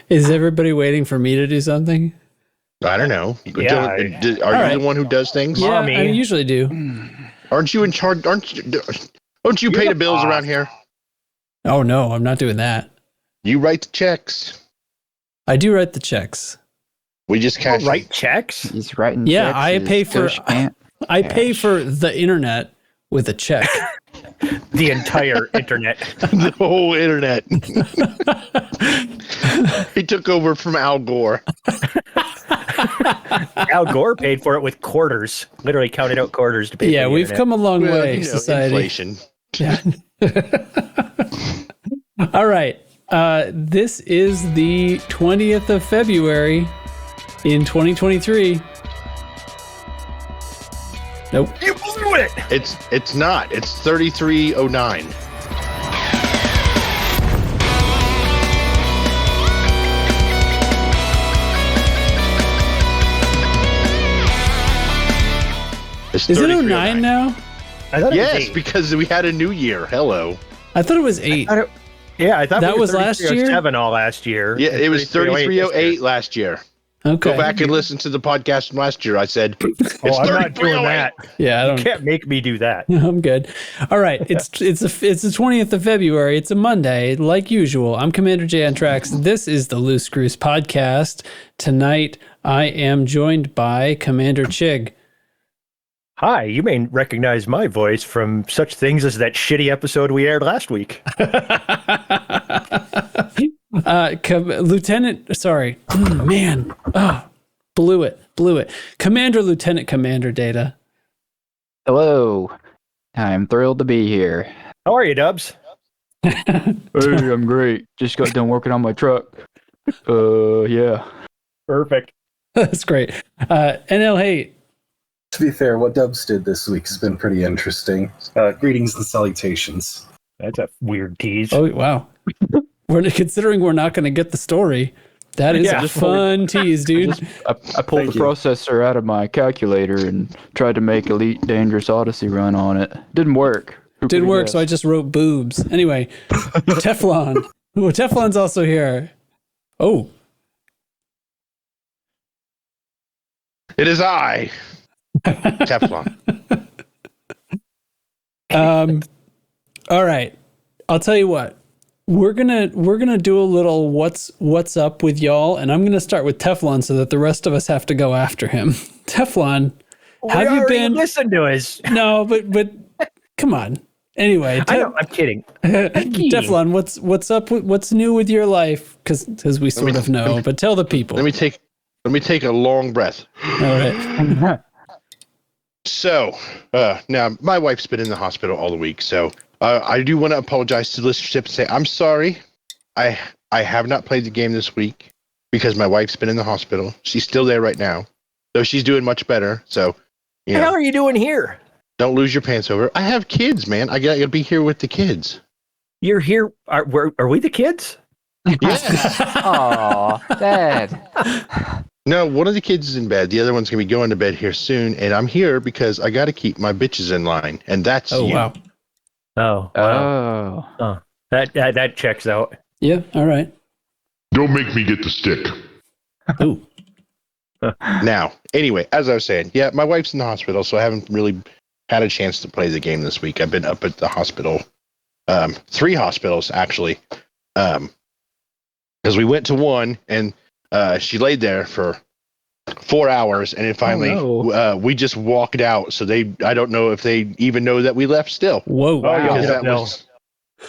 Is everybody waiting for me to do something? I don't know. Yeah, Are you right. the one who does things? Yeah, Mommy. I usually do. Aren't you in charge? Don't you pay the bills around here? Oh, no, I'm not doing that. You write the checks. I do write the checks. We just cash. Write checks? He's writing Yeah, checks. I pay for I pay cash. for the internet with a check. The entire internet. The whole internet. He took over from Al Gore. Al Gore paid for it with quarters. Literally counted out quarters to pay for Yeah, the we've internet. come a long Well, way, you know, society. inflation. Yeah. All right. This is the 20th of February in 2023. Nope. You blew it! It's not. It's 3309. It's Is it 09 3309. now? I thought it was Yes, 8. because we had a new year. Hello. I thought it was 8. I thought That we were was last year? 3307 all last year. Yeah, it was 3308 3308 last year. Okay. Go back and listen to the podcast from last year. I said, it's Oh, I'm not doing 3308. that. Yeah, I You don't. can't make me do that. I'm good. All right, it's the 20th of February. It's a Monday, like usual. I'm Commander J on Tracks. This is the Loose Screws podcast. Tonight, I am joined by Commander Chig. Hi, you may recognize my voice from such things as that shitty episode we aired last week. Lieutenant, sorry, man, blew it. Commander, Lieutenant Commander Data. Hello. I'm thrilled to be here. How are you, Dubs? Hey, I'm great. Just got done working on my truck. Yeah. Perfect. That's great. NL Hate. To be fair, what Dubs did this week has been pretty interesting. Greetings and salutations. That's a weird tease. Oh wow, considering we're not going to get the story. That is Yeah. a fun tease, dude. I pulled Thank the you. processor out of my calculator and tried to make Elite Dangerous Odyssey run on it. Didn't work. Who Didn't could've work, so I guessed? just wrote boobs. Anyway, Teflon. Ooh, Teflon's also here. Oh, It is I, Teflon. all right. I'll tell you what. We're gonna do a little what's up with y'all, and I'm gonna start with Teflon so that the rest of us have to go after him. Teflon, have you been? Listen to us. No, but come on. Anyway, I know, I'm kidding. Teflon, what's up? What's new with your life? Because we sort of know, but tell the people. Let me take a long breath. All right. So, now my wife's been in the hospital all the week, so I do want to apologize to the listenership and say I'm sorry. I have not played the game this week because my wife's been in the hospital. She's still there right now, though she's doing much better. So, What the hell are you doing here? don't lose your pants over. I have kids, man. I gotta be here with the kids. You're here. Are we the kids? Yeah. Aw, Dad. No, one of the kids is in bed. The other one's gonna be going to bed here soon, and I'm here because I got to keep my bitches in line, and that's Oh you. wow. Oh, wow. Oh. That checks out. Yeah. All right. Don't make me get the stick. Ooh. Now, anyway, as I was saying, yeah, my wife's in the hospital, so I haven't really had a chance to play the game this week. I've been up at the hospital, 3 hospitals actually, because we went to one and she laid there for 4 hours, and then finally we just walked out. So I don't know if they even know that we left still. Whoa. Oh, yeah. Because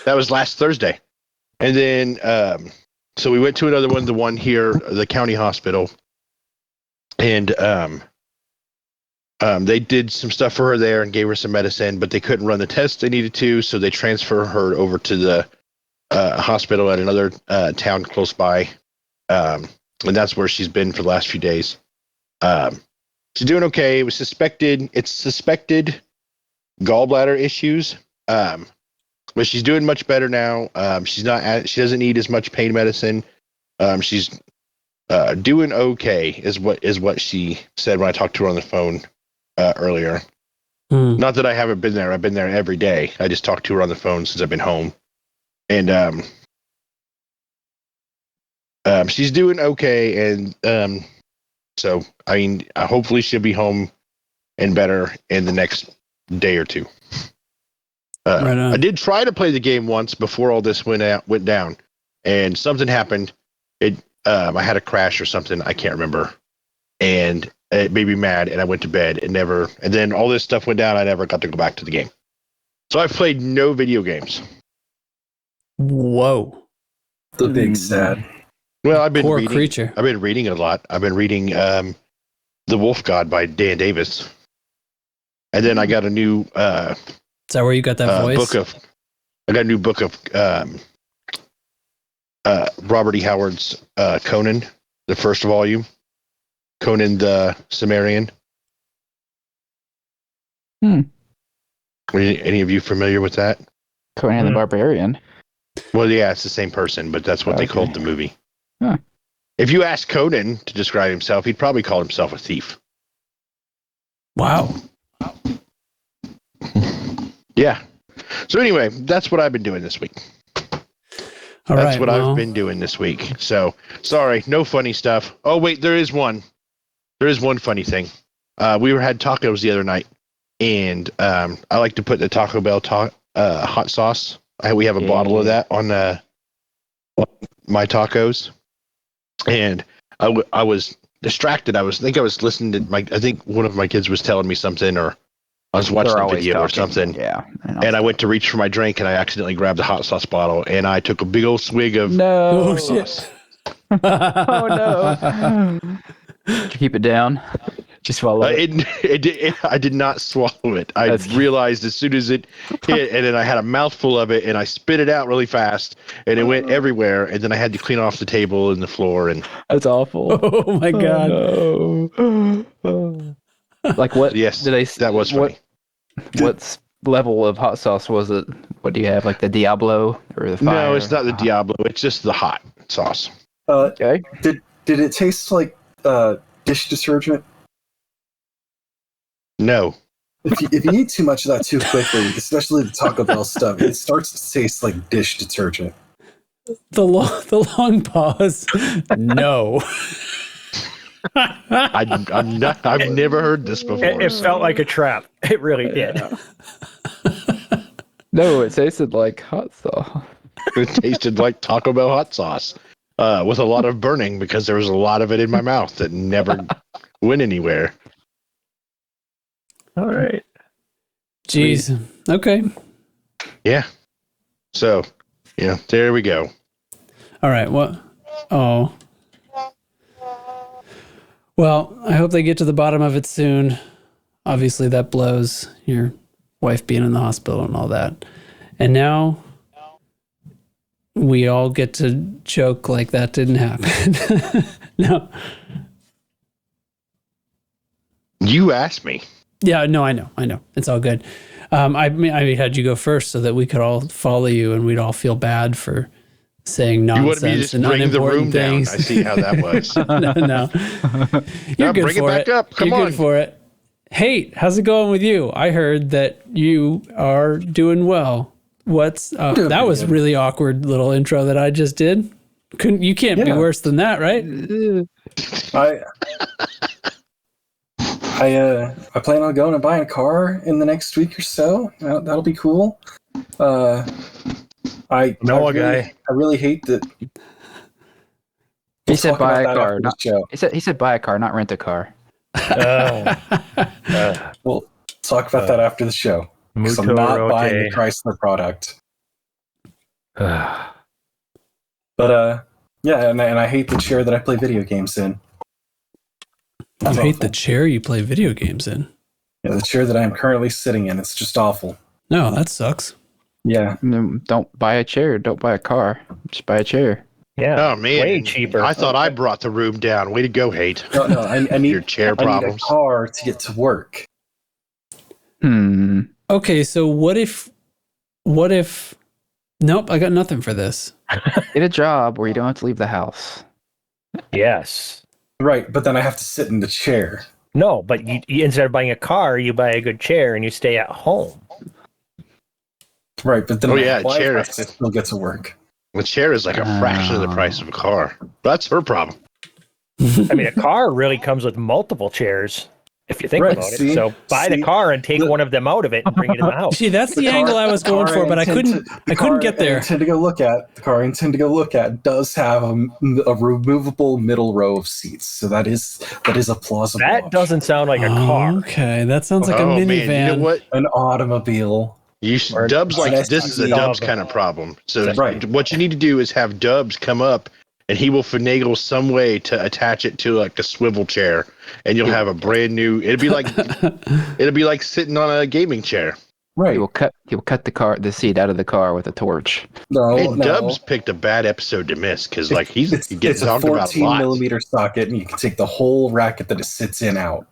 that was last Thursday, and then so we went to another one, the one here, the county hospital, and they did some stuff for her there and gave her some medicine, but they couldn't run the tests they needed to, so they transferred her over to the hospital at another town close by, and that's where she's been for the last few days. She's doing okay. It's suspected gallbladder issues, but she's doing much better now. She doesn't need as much pain medicine. She's doing okay, is what she said when I talked to her on the phone earlier. Not that I haven't been there. I've been there every day. I just talked to her on the phone since I've been home. And she's doing okay, and so I mean, hopefully she'll be home and better in the next day or two. Right on. I did try to play the game once before all this went down, and something happened. I had a crash or something. I can't remember, and it made me mad, and I went to bed and then all this stuff went down. I never got to go back to the game. So I've played no video games. Whoa. The big sad. Well, I've been Poor reading. creature. I've been reading a lot. I've been reading The Wolf God by Dan Davis, and then I got a new Is that where you got that voice? I got a new book of Robert E. Howard's Conan, the first volume, Conan the Cimmerian. Are any of you familiar with that? Conan the Barbarian. Well, yeah, it's the same person, but that's what they called the movie. Huh. If you ask Conan to describe himself, he'd probably call himself a thief. Wow. Yeah. So anyway, that's what I've been doing this week. That's what I've been doing this week. So sorry, no funny stuff. Oh wait, there is one. There is one funny thing. We had tacos the other night, and I like to put the Taco Bell hot sauce. We have a bottle of that on my tacos, and I was distracted. I think I was listening to I think one of my kids was telling me something, or I was watching a video or something. Yeah. And I went to reach for my drink, and I accidentally grabbed the hot sauce bottle, and I took a big old swig of No. Oh, shit. Oh no. Did you keep it down? Just swallow it. I did not swallow it. I realized as soon as it hit, and then I had a mouthful of it, and I spit it out really fast, and it went everywhere, and then I had to clean off the table and the floor. And That's awful. Oh my god. No. Like what? yes, Did they? that was funny. What level of hot sauce was it? What do you have? Like the Diablo or the fire? No, it's not the Diablo. It's just the hot sauce. Okay. Did it taste like dish detergent? No. If you eat too much of that too quickly, especially the Taco Bell stuff, it starts to taste like dish detergent. The long pause. No. I've never heard this before. It felt like a trap. It really did. No, it tasted like hot sauce. It tasted like Taco Bell hot sauce, with a lot of burning because there was a lot of it in my mouth that never went anywhere. All right. Jeez. Okay. Yeah. So, there we go. All right. What? Oh. Well, I hope they get to the bottom of it soon. Obviously, that blows, your wife being in the hospital and all that. And now we all get to joke like that didn't happen. No. You asked me. Yeah, no, I know. It's all good. I had you go first so that we could all follow you and we'd all feel bad for saying nonsense and unimportant things. Down. I see how that was. No. You're good bring for it back up. Come You're on. good for it. Hey, how's it going with you? I heard that you are doing well. That was really awkward little intro that I just did. You can't be worse than that, right? I plan on going and buying a car in the next week or so. That'll be cool. I really hate that. He said buy a car. He said buy a car, not rent a car. We'll talk about that after the show. Because I'm not buying the Chrysler product. But yeah, and I hate the chair that I play video games in. I hate the chair you play video games in. Yeah, the chair that I am currently sitting in. It's just awful. No, that sucks. Yeah. Don't buy a chair. Don't buy a car. Just buy a chair. Yeah. Oh man, way cheaper. I thought I brought the room down. Way to go, Hate. No, I need your chair problems. I need a car to get to work. Okay, so what if? Nope, I got nothing for this. Get a job where you don't have to leave the house. Yes. Right, but then I have to sit in the chair. No, but you instead of buying a car, you buy a good chair and you stay at home. Right, but then chair I still get to work. The chair is like a fraction of the price of a car. That's her problem. I mean, a car really comes with multiple chairs, if you think about it. So buy the car and take one of them out of it and bring it in the house. See, that's the angle I was going for, but I couldn't get there. The car I intend to go look at does have a removable middle row of seats, so that is a plausible. That doesn't sound like a car. Okay, that sounds like a minivan. Man, you know what? An automobile. Dubs this is a Dubs kind of problem. So what you need to do is have Dubs come up, and he will finagle some way to attach it to like a swivel chair, and you'll have a brand new. It'll be like sitting on a gaming chair. Right. He will cut the seat out of the car with a torch. Dubs picked a bad episode to miss because he gets talked about a lot. 14mm socket, and you can take the whole racket that it sits in out.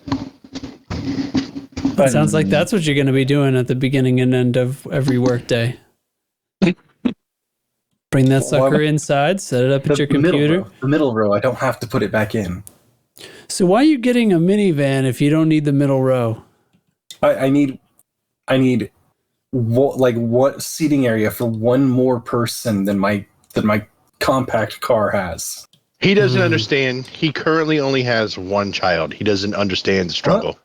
It sounds like that's what you're going to be doing at the beginning and end of every workday. Bring that sucker inside, set it up at your computer. The middle row, I don't have to put it back in. So why are you getting a minivan if you don't need the middle row? I need what seating area for one more person than my compact car has. He doesn't understand. He currently only has one child. He doesn't understand the struggle.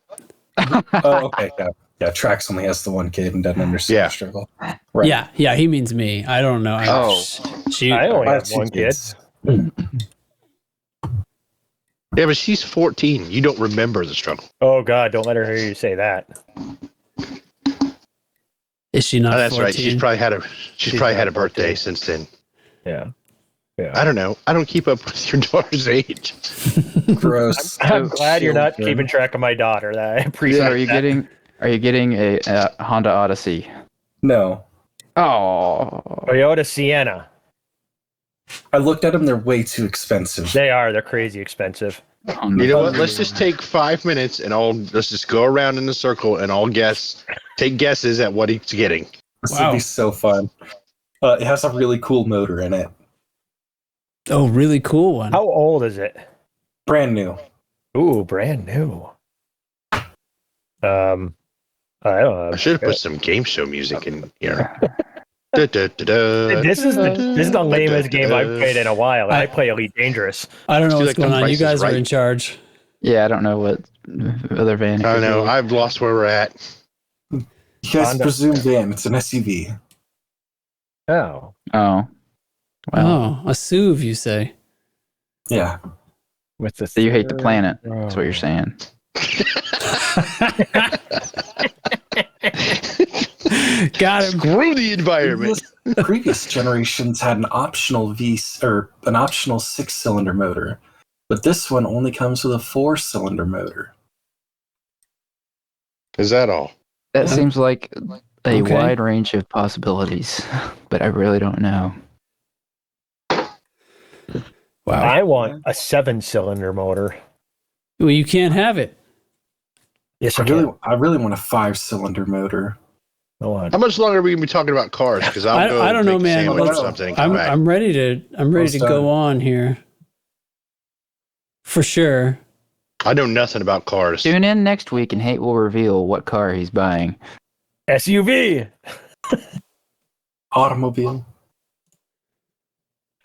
Oh, okay. Yeah, Trax only has the one kid and doesn't understand the struggle. Right. Yeah, he means me. I don't know. I only have one kid. Yeah, but she's 14. You don't remember the struggle. Oh, God, don't let her hear you say that. Is she not 14? That's right. She's probably had a birthday since then. Yeah. I don't know. I don't keep up with your daughter's age. Gross. I'm glad you're not keeping track of my daughter. I appreciate Are you getting a Honda Odyssey? No. Oh. Toyota Sienna. I looked at them. They're way too expensive. They are. They're crazy expensive. You know what? Let's just take 5 minutes and let's just go around in a circle and all take guesses at what he's getting. This would be so fun. It has a really cool motor in it. Oh, really cool one. How old is it? Brand new. Ooh, brand new. I don't know. I should have put some game show music in here. This is the lamest game I've played in a while. I play Elite Dangerous. I don't know what's going on. You guys are in charge. Yeah, I don't know what other van. I don't know. I've lost where we're at. You guys presume van. It's an SUV. Oh. Wow. Oh, a SUV, you say? Yeah. So you hate the planet. That's what you're saying. Got him. Screw the environment. Previous generations had an optional an optional 6-cylinder motor, but this one only comes with a 4-cylinder motor. Is that all? That seems like a wide range of possibilities, but I really don't know. Wow. I want a 7-cylinder motor. Well, you can't have it. Yes, I really want a 5-cylinder motor. How much longer are we gonna be talking about cars? Because I don't know, man. I'm ready to go on here. For sure. I know nothing about cars. Tune in next week and Hate will reveal what car he's buying. SUV. Automobile.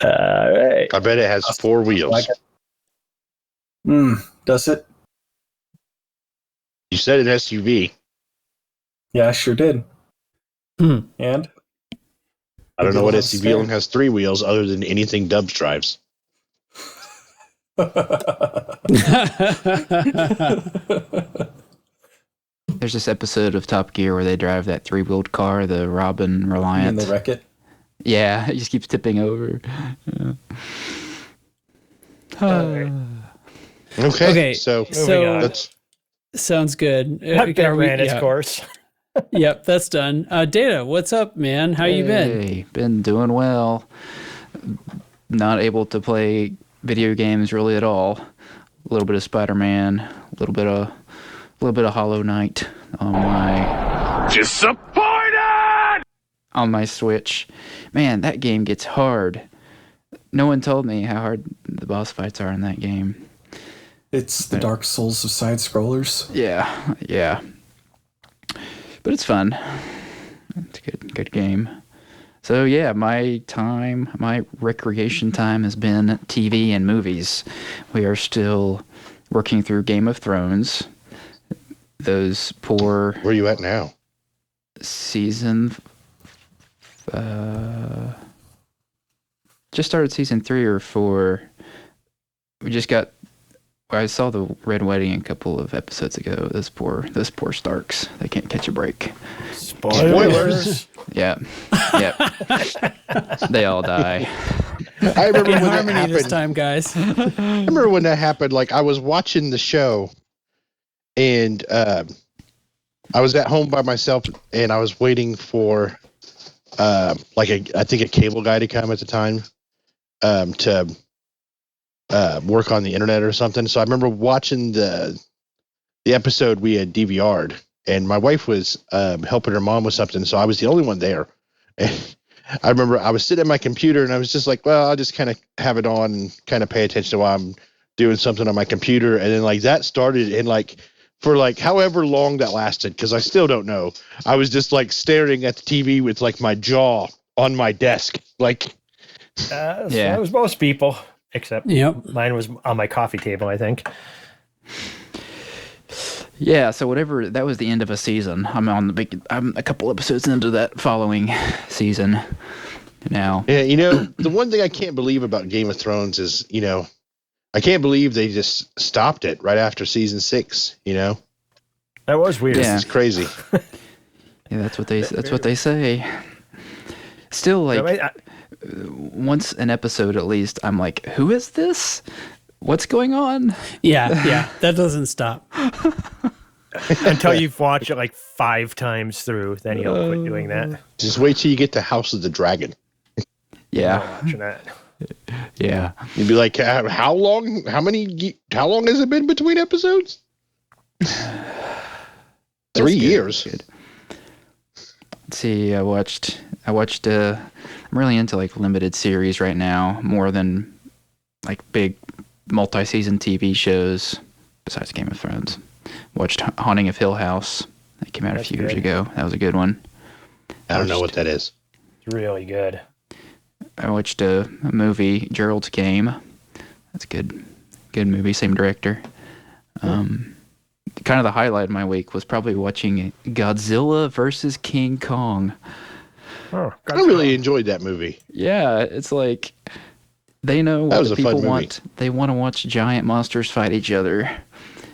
Right. I bet it has 4 wheels. Does it? You said an SUV. Yeah, I sure did. And? I don't know what SUV only has 3 wheels other than anything Dubs drives. There's this episode of Top Gear where they drive that 3-wheeled car, the Robin Reliant. And they wreck it? Yeah, it just keeps tipping over. Yeah. Okay, so that's sounds good. That ran its course. Yep, that's done. Data, what's up, man? How you been? Been doing well. Not able to play video games really at all. A little bit of Spider-Man, a little bit of Hollow Knight on my Switch. Man, that game gets hard. No one told me how hard the boss fights are in that game. It's the Dark Souls of side scrollers. Yeah. But it's fun. It's a good game. So yeah, my recreation time has been TV and movies. We are still working through Game of Thrones. Those poor... Where are you at now? Season... just started season 3 or 4. We just got... I saw the Red Wedding a couple of episodes ago. Those poor Starks. They can't catch a break. Spoilers. Yeah. They all die. I remember In when that harmony happened. this time, guys. I remember when that happened. Like, I was watching the show, and I was at home by myself, and I was waiting for I think a cable guy to come at the time to work on the internet or something. So I remember watching the episode we had DVR'd, and my wife was helping her mom with something, so I was the only one there. And I remember I was sitting at my computer, and I was just like, well, I'll just kind of have it on and kind of pay attention to while I'm doing something on my computer. And then like that started, and like for like however long that lasted, because I still don't know, I was just like staring at the TV with like my jaw on my desk. Like, So it was most people, except mine was on my coffee table, I think. Yeah, so whatever, that was the end of a season. I'm a couple episodes into that following season now. Yeah, the one thing I can't believe about Game of Thrones is, I can't believe they just stopped it right after season 6, That was weird. Yeah. It's crazy. Yeah, that's what they say. Still, like, once an episode at least, I'm like, who is this? What's going on? Yeah, that doesn't stop. Until you've watched it like 5 times through, then you'll quit doing that. Just wait till you get to House of the Dragon. Yeah. Watching that. Yeah. You'd be like, how long has it been between episodes? 3 years. Good. Let's see, I watched I'm really into like limited series right now, more than like big multi-season TV shows besides Game of Thrones. Watched Haunting of Hill House. That came out a few years ago. That was a good one. I don't know what that is. It's really good. I watched a movie, Gerald's Game. That's a good movie, same director. Kind of the highlight of my week was probably watching Godzilla versus King Kong. Oh, I really enjoyed that movie. Yeah, it's like they know what the people want. Movie. They want to watch giant monsters fight each other.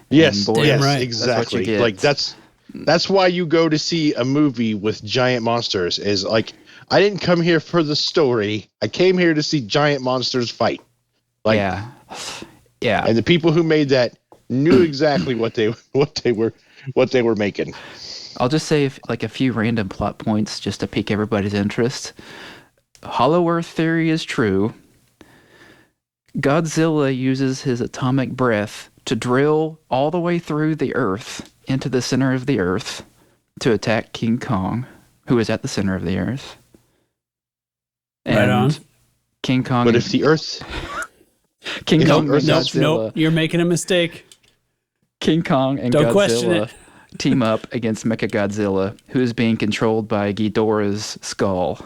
Yes, boy, yes, right. exactly. That's That's why you go to see a movie with giant monsters. Is like, I didn't come here for the story. I came here to see giant monsters fight. Like, yeah. And the people who made that knew exactly what they were making. I'll just say a few random plot points just to pique everybody's interest. Hollow Earth theory is true. Godzilla uses his atomic breath to drill all the way through the Earth into the center of the Earth to attack King Kong, who is at the center of the Earth. And right on. King Kong. But if the Earth, King Kong and Nope, Godzilla, you're making a mistake. King Kong and Don't question Godzilla it. team up against Mechagodzilla, who is being controlled by Ghidorah's skull.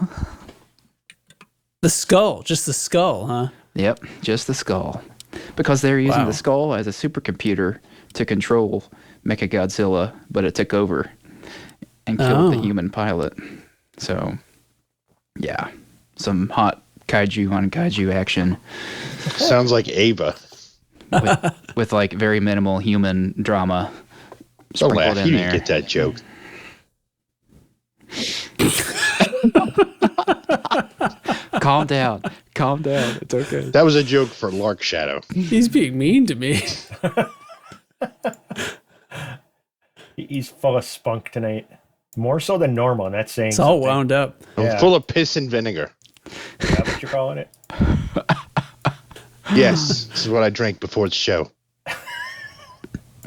The skull, just the skull, huh? Yep, just the skull. Because they're using the skull as a supercomputer to control Mechagodzilla, but it took over and killed the human pilot. So, yeah, some hot kaiju on kaiju action. sounds like Ava. with like very minimal human drama Don't sprinkled laugh. in You there. didn't get that joke. Calm down. It's okay. That was a joke for Lark Shadow. He's being mean to me. He's full of spunk tonight. More so than normal, and that's saying It's all something. wound up. I'm full of piss and vinegar. Is that what you're calling it? Yes, this is what I drank before the show.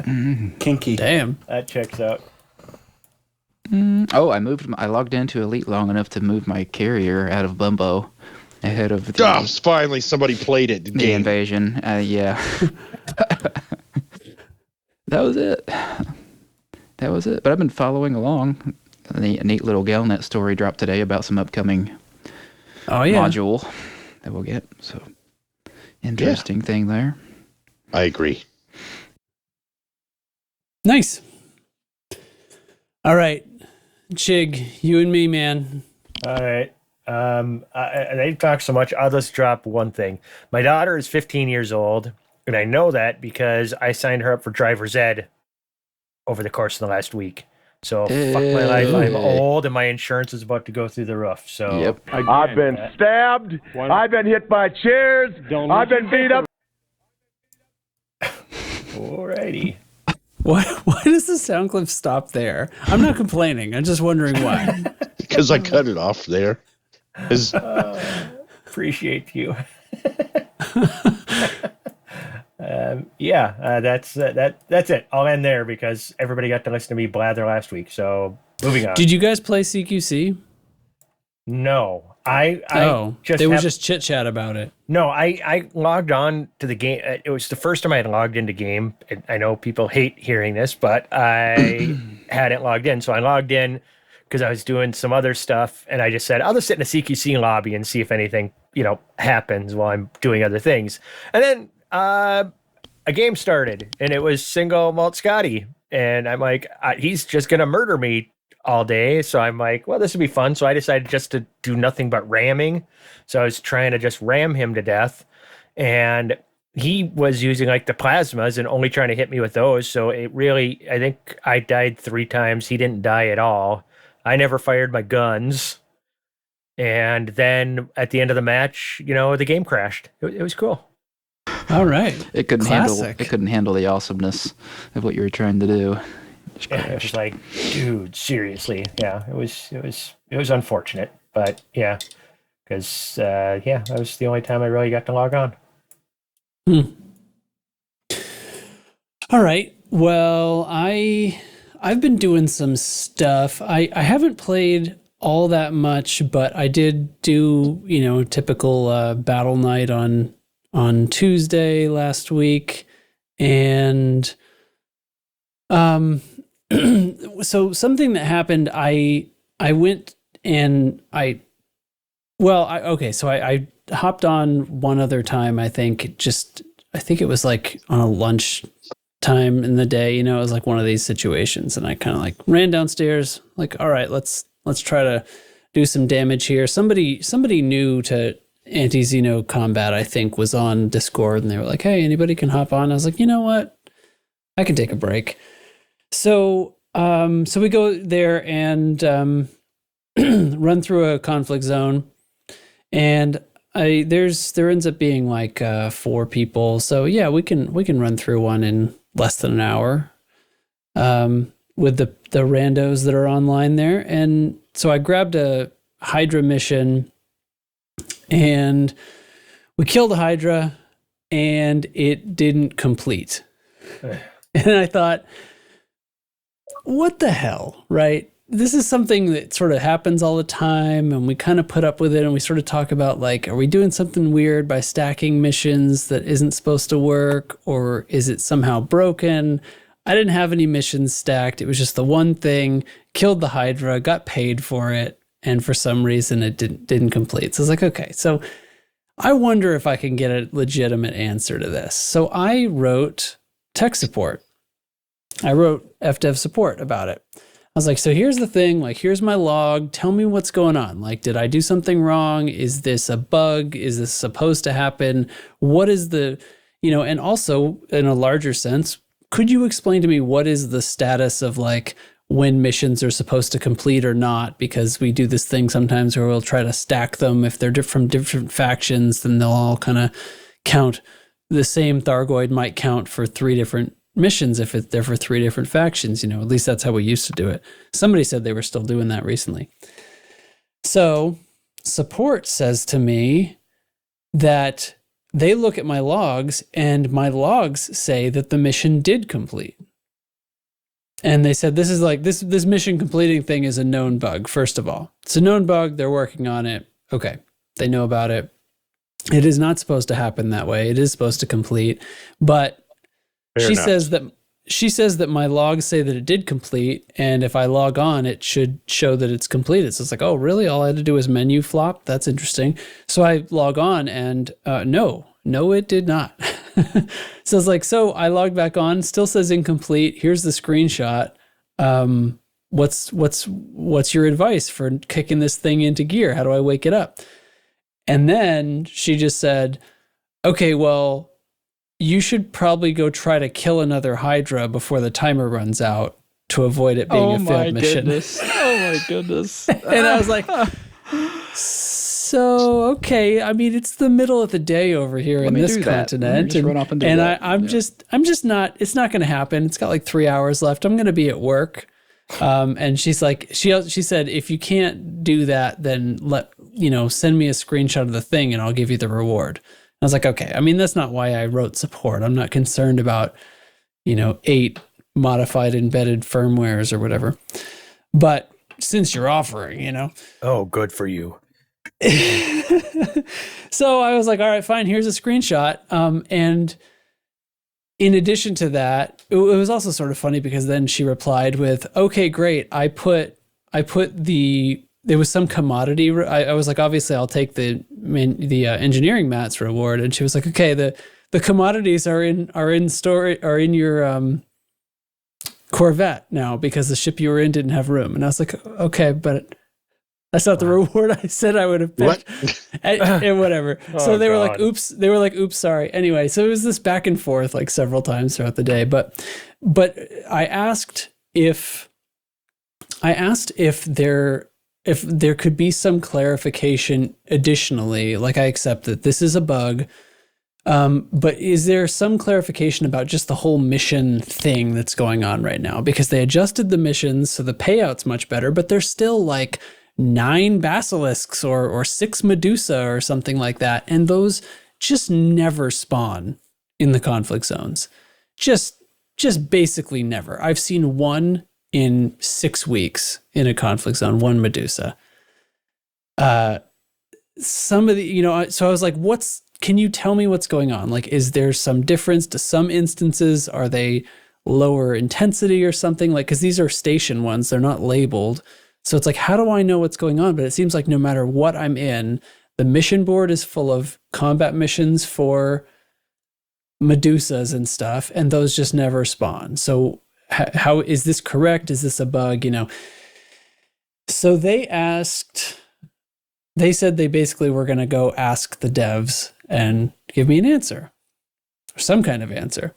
Kinky. Damn. That checks out. Oh, I logged into Elite long enough to move my carrier out of Bumbo ahead of the, Oh, finally somebody played it. the invasion. Yeah. That was it. But I've been following along. A neat little Galnet story dropped today about some upcoming module that we'll get. So interesting thing there. I agree. Nice. All right, Chig, you and me, man. All right. They've talked so much. I'll just drop one thing. My daughter is 15 years old, and I know that because I signed her up for driver's ed over the course of the last week. So fuck my life. I'm old, and my insurance is about to go through the roof. So I've been stabbed. I've been hit by chairs. I've been beat up. Alrighty. Why does the sound clip stop there? I'm not complaining. I'm just wondering why. Because I cut it off there. Appreciate you. That's it. I'll end there because everybody got to listen to me blather last week. So moving on. Did you guys play CQC? No. There was just chit chat about it. No, I logged on to the game. It was the first time I had logged into game. I know people hate hearing this, but I hadn't logged in. So I logged in because I was doing some other stuff, and I just said, I'll just sit in a CQC lobby and see if anything, happens while I'm doing other things. And then a game started, and it was single malt Scotty. And I'm like, he's just going to murder me all day. So I'm like, well, this would be fun. So I decided just to do nothing but ramming. So I was trying to just ram him to death. And he was using like the plasmas and only trying to hit me with those. So it really, I think I died 3 times. He didn't die at all. I never fired my guns. And then at the end of the match, the game crashed. It was cool. All right. It couldn't handle the awesomeness of what you were trying to do. It was like, dude, seriously. Yeah, it was unfortunate, but yeah, because that was the only time I really got to log on. All right. Well, I've been doing some stuff. I haven't played all that much, but I did do typical battle night on Tuesday last week, and so something that happened, I went and I hopped on one other time, I think it was like on a lunch time in the day, it was like one of these situations, and I kind of like ran downstairs, like, all right, let's try to do some damage here. Somebody new to Anti-Xeno Combat, I think, was on Discord, and they were like, hey, anybody can hop on. I was like, you know what? I can take a break. So we go there and run through a conflict zone, and there ends up being like 4 people. So yeah, we can run through one in less than an hour with the randos that are online there. And so I grabbed a Hydra mission, and we killed the Hydra, and it didn't complete. And I thought, what the hell, right? This is something that sort of happens all the time, and we kind of put up with it, and we sort of talk about, like, are we doing something weird by stacking missions that isn't supposed to work, or is it somehow broken? I didn't have any missions stacked. It was just the one thing, killed the Hydra, got paid for it, and for some reason it didn't complete. So I was like, okay, so I wonder if I can get a legitimate answer to this. So I wrote tech support. I wrote FDev support about it. I was like, so here's the thing, like, here's my log. Tell me what's going on. Like, did I do something wrong? Is this a bug? Is this supposed to happen? What is the, and also in a larger sense, could you explain to me what is the status of like when missions are supposed to complete or not? Because we do this thing sometimes where we'll try to stack them. If they're from different factions, then they'll all kind of count. The same Thargoid might count for 3 different missions if they're for 3 different factions. At least that's how we used to do it. Somebody said they were still doing that recently. So support says to me that they look at my logs, and my logs say that the mission did complete. And they said, this is like, this mission completing thing is a known bug, first of all. It's a known bug. They're working on it. Okay. They know about it. It is not supposed to happen that way. It is supposed to complete. But she says she says that my logs say that it did complete, and if I log on, it should show that it's completed. So it's like, oh, really? All I had to do was menu flop? That's interesting. So I log on, and no, it did not. So it's like, so I logged back on, still says incomplete. Here's the screenshot. What's your advice for kicking this thing into gear? How do I wake it up? And then she just said, okay, well, you should probably go try to kill another Hydra before the timer runs out to avoid it being a failed mission. Oh my goodness. And I was like, so, okay. I mean, it's the middle of the day over here in this continent. I'm just not, it's not going to happen. It's got like 3 hours left. I'm going to be at work. And she's like, she said, if you can't do that, then send me a screenshot of the thing and I'll give you the reward. I was like, okay. I mean, that's not why I wrote support. I'm not concerned about, 8 modified embedded firmwares or whatever. But since you're offering, Oh, good for you. So I was like, all right, fine, here's a screenshot. And in addition to that, it was also sort of funny because then she replied with, okay, great. I put there was some commodity. I was like, obviously I'll take the engineering mats reward. And she was like, okay, the commodities are in your Corvette now because the ship you were in didn't have room. And I was like, okay, but that's not the reward I said I would have picked. What? and whatever. So they were like, oops, sorry. Anyway, so it was this back and forth like several times throughout the day. But I asked if there could be some clarification additionally. Like, I accept that this is a bug. But is there some clarification about just the whole mission thing that's going on right now? Because they adjusted the missions, so the payout's much better, but there's still like 9 basilisks or 6 Medusa or something like that. And those just never spawn in the conflict zones. Just basically never. I've seen 1 in 6 weeks in a conflict zone, 1 Medusa. Some of the, so I was like, can you tell me what's going on? Like, is there some difference to some instances? Are they lower intensity or something? Like, because these are station ones, they're not labeled. So it's like, how do I know what's going on? But it seems like no matter what I'm in, the mission board is full of combat missions for Medusas and stuff, and those just never spawn. So how is this correct? Is this a bug? So they said they basically were going to go ask the devs and give me an answer, or some kind of answer.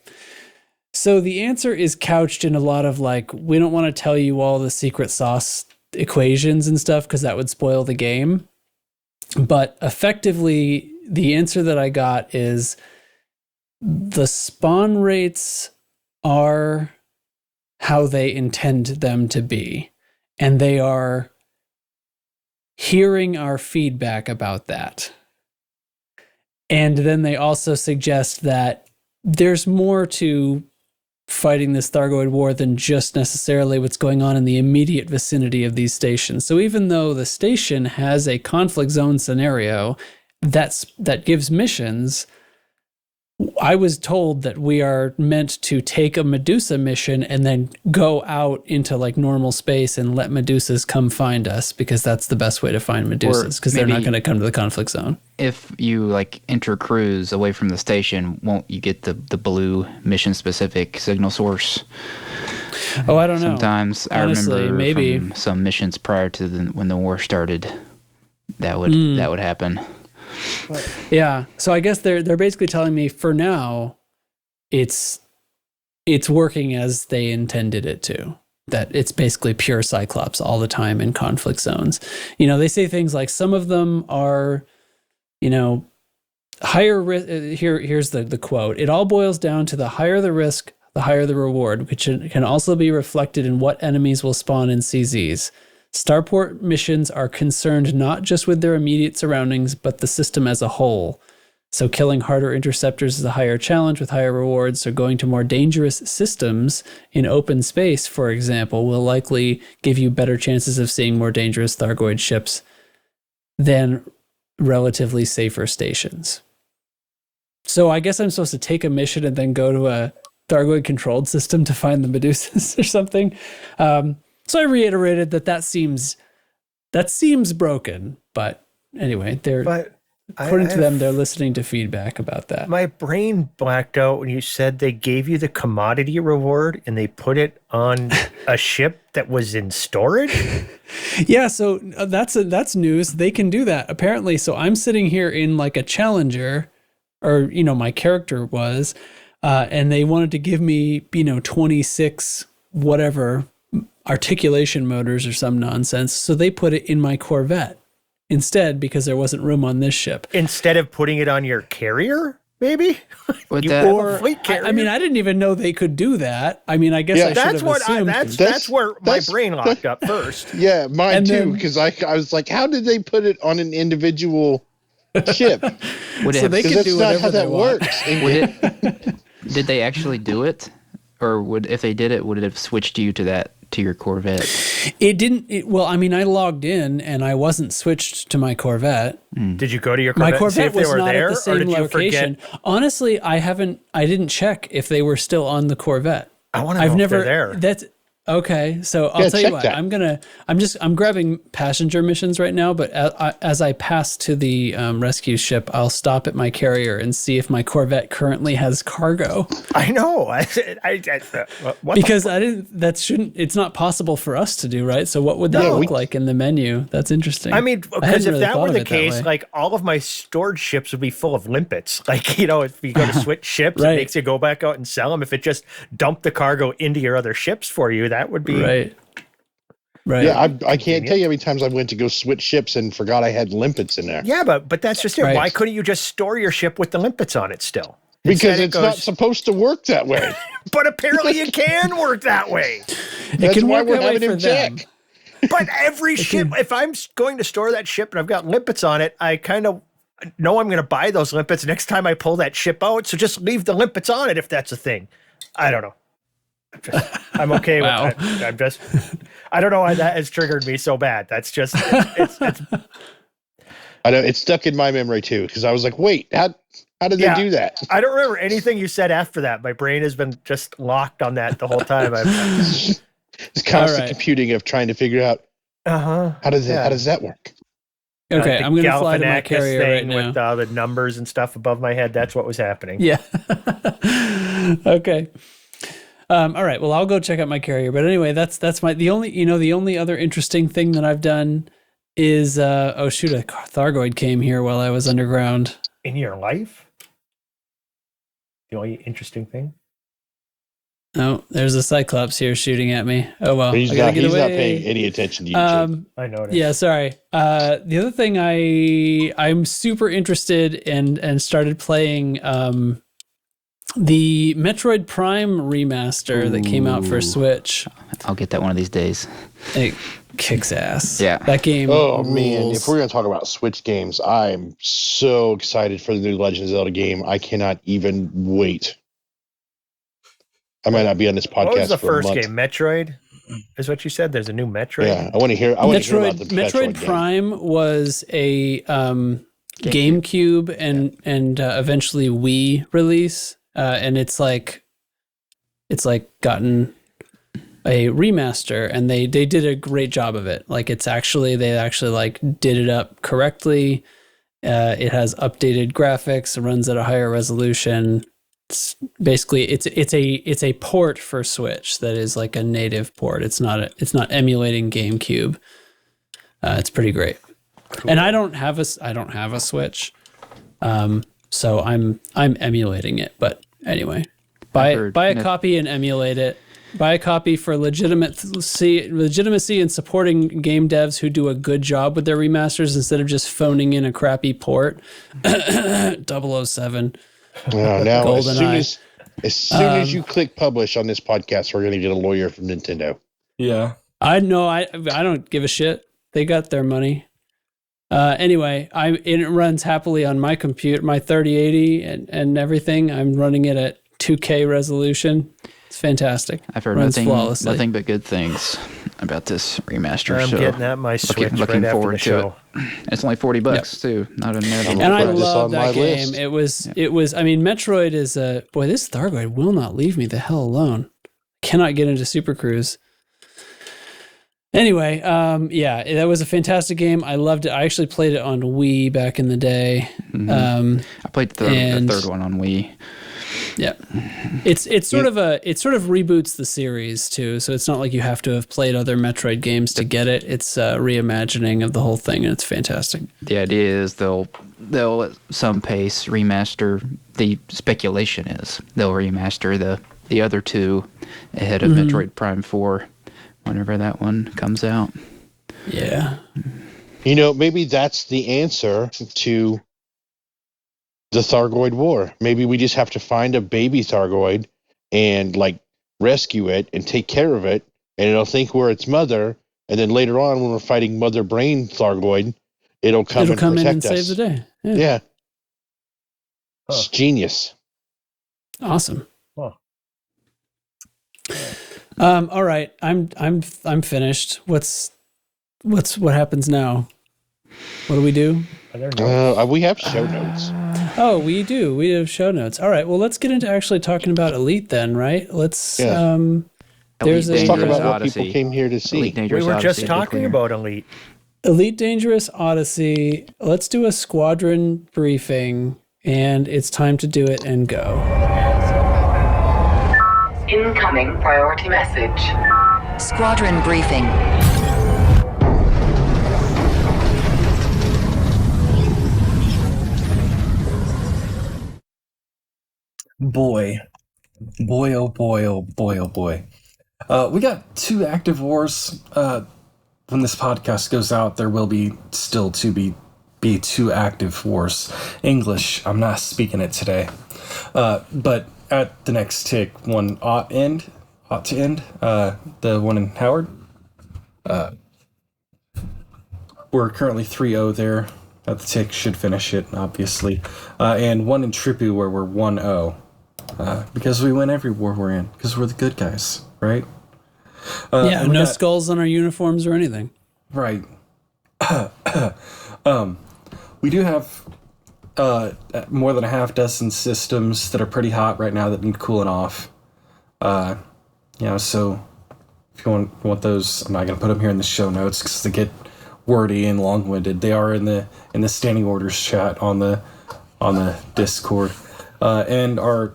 So the answer is couched in a lot of like, we don't want to tell you all the secret sauce equations and stuff because that would spoil the game. But effectively, the answer that I got is the spawn rates are how they intend them to be. And they are hearing our feedback about that. And then they also suggest that there's more to fighting this Thargoid war than just necessarily what's going on in the immediate vicinity of these stations. So even though the station has a conflict zone scenario that gives missions, I was told that we are meant to take a Medusa mission and then go out into like normal space and let Medusas come find us, because that's the best way to find Medusas, because they're not going to come to the conflict zone. If you like enter cruise away from the station, won't you get the blue mission specific signal source? Oh, I don't know. Sometimes honestly, I remember maybe from some missions prior to when the war started, that would happen. Yeah, so I guess they're basically telling me for now, it's working as they intended it to. That it's basically pure Cyclops all the time in conflict zones. They say things like some of them are, higher risk. Here's the quote. It all boils down to the higher the risk, the higher the reward, which can also be reflected in what enemies will spawn in CZs. Starport missions are concerned not just with their immediate surroundings, but the system as a whole. So killing harder interceptors is a higher challenge with higher rewards. So going to more dangerous systems in open space, for example, will likely give you better chances of seeing more dangerous Thargoid ships than relatively safer stations. So I guess I'm supposed to take a mission and then go to Thargoid controlled system to find the Medusas or something. So I reiterated that seems broken, but anyway, according to them, they're listening to feedback about that. My brain blacked out when you said they gave you the commodity reward and they put it on a ship that was in storage. Yeah, so that's news. They can do that apparently. So I'm sitting here in like a Challenger, or my character was, and they wanted to give me 26 whatever articulation motors or some nonsense. So they put it in my Corvette instead because there wasn't room on this ship. Instead of putting it on your carrier, maybe? With Or I mean, I didn't even know they could do that. I mean, I guess I should have assumed. That's where my brain locked up first. Yeah, mine too, because I was like, how did they put it on an individual ship? So they can do whatever they want. Did they actually do it? Or if they did it, would it have switched you to your Corvette? It didn't. Well, I mean, I logged in and I wasn't switched to my Corvette. Did you go to your Corvette? My Corvette and see if was they were not there, at the same or did location. You forget? Honestly, I didn't check if they were still on the Corvette. I want to know if they're there. That's okay. So I'll tell you what. That. I'm grabbing passenger missions right now. But as I pass to the rescue ship, I'll stop at my carrier and see if my Corvette currently has cargo. I know. Because it's not possible for us to do, right? So what would that look like in the menu? That's interesting. I mean, because if that were the case, like all of my stored ships would be full of limpets. Like, if you go to switch ships, it makes you go back out and sell them. If it just dumped the cargo into your other ships for you, that would be right. Yeah, I can't tell you how many times I went to go switch ships and forgot I had limpets in there. Yeah, but that's just it. Right. Why couldn't you just store your ship with the limpets on it still? Because it's not supposed to work that way. But apparently it can work that way. That's why we're having him check. But every ship, if I'm going to store that ship and I've got limpets on it, I kind of know I'm going to buy those limpets next time I pull that ship out. So just leave the limpets on it if that's a thing. I don't know. I'm okay with that. I don't know why that has triggered me so bad. That's just, it's I know it's stuck in my memory too, because I was like, wait, how did they do that? I don't remember anything you said after that. My brain has been just locked on that the whole time. It's constant computing of trying to figure out how does that work? Okay, I'm going to fly to my carrier right now. With the numbers and stuff above my head. That's what was happening. Yeah. Okay. All right. Well, I'll go check out my carrier. But anyway, that's the only other interesting thing that I've done is a Thargoid came here while I was underground. In your life? The only interesting thing? Oh, there's a Cyclops here shooting at me. Oh well. He's not paying any attention to you. I noticed. Yeah, sorry. The other thing I'm super interested in and started playing the Metroid Prime remaster that came out for Switch. I'll get that one of these days. It kicks ass. Yeah. That game rules. Man, if we're going to talk about Switch games, I'm so excited for the new Legend of Zelda game. I cannot even wait. I might not be on this podcast. What was the for first a month. game? Metroid? Is what you said? There's a new Metroid? Yeah, I want to hear about the Metroid Prime was a GameCube and eventually Wii release. And it's like gotten a remaster, and they did a great job of it. Like they actually like did it up correctly. It has updated graphics, runs at a higher resolution. It's basically it's a port for Switch that is like a native port. It's not emulating GameCube. It's pretty great. Cool. And I don't have a Switch. So I'm emulating it, but anyway, buy a copy and emulate it. Buy a copy for legitimacy and supporting game devs who do a good job with their remasters instead of just phoning in a crappy port. 007. Now as soon as you click publish on this podcast, we're going to get a lawyer from Nintendo. Yeah, I know. I don't give a shit. They got their money. Anyway, it runs happily on my computer, my 3080 and everything. I'm running it at 2K resolution. It's fantastic. I've heard Runs flawlessly. nothing but good things about this remaster. I'm so getting that my Switch looking right forward after the show. It's only $40 too. Not a net. And I put this love on that my game. list. It was. I mean, Metroid is a boy. This Thargoid will not leave me the hell alone. Cannot get into Super Cruise. Anyway, yeah, that was a fantastic game. I loved it. I actually played it on Wii back in the day. I played the third one on Wii. Yeah, it sort of reboots the series too. So it's not like you have to have played other Metroid games to get it. It's a reimagining of the whole thing, and it's fantastic. The idea is they'll at some pace remaster. The speculation is they'll remaster the other two ahead of Metroid Prime 4 whenever that one comes out. Yeah. Maybe that's the answer to the Thargoid War. Maybe we just have to find a baby Thargoid and rescue it and take care of it, and it'll think we're its mother. And then later on, when we're fighting Mother Brain Thargoid, it'll come in and save the day. Yeah. It's genius. Awesome. Huh. All right, I'm finished. What happens now? What do we do? We have show notes. Oh, we do. We have show notes. All right. Well, let's get into actually talking about Elite then, right? Let's. Let's talk about what people came here to see. We were just talking about Elite. Elite Dangerous Odyssey. Let's do a squadron briefing, and it's time to do it and go. Incoming priority message. Squadron briefing. Boy, oh boy, oh boy, oh boy. We got 2 active wars. When this podcast goes out, there will be 2 active wars. English, I'm not speaking it today. But at the next tick, one ought to end. The one in Howard. We're currently 3-0 there. At the tick should finish it, obviously. And one in Tripu where we're 1-0. Because we win every war we're in. Because we're the good guys, right? No skulls on our uniforms or anything. Right. We do have more than a half dozen systems that are pretty hot right now that need cooling off. So if you want those, I'm not going to put them here in the show notes because they get wordy and long-winded. They are in the standing orders chat on the Discord. And our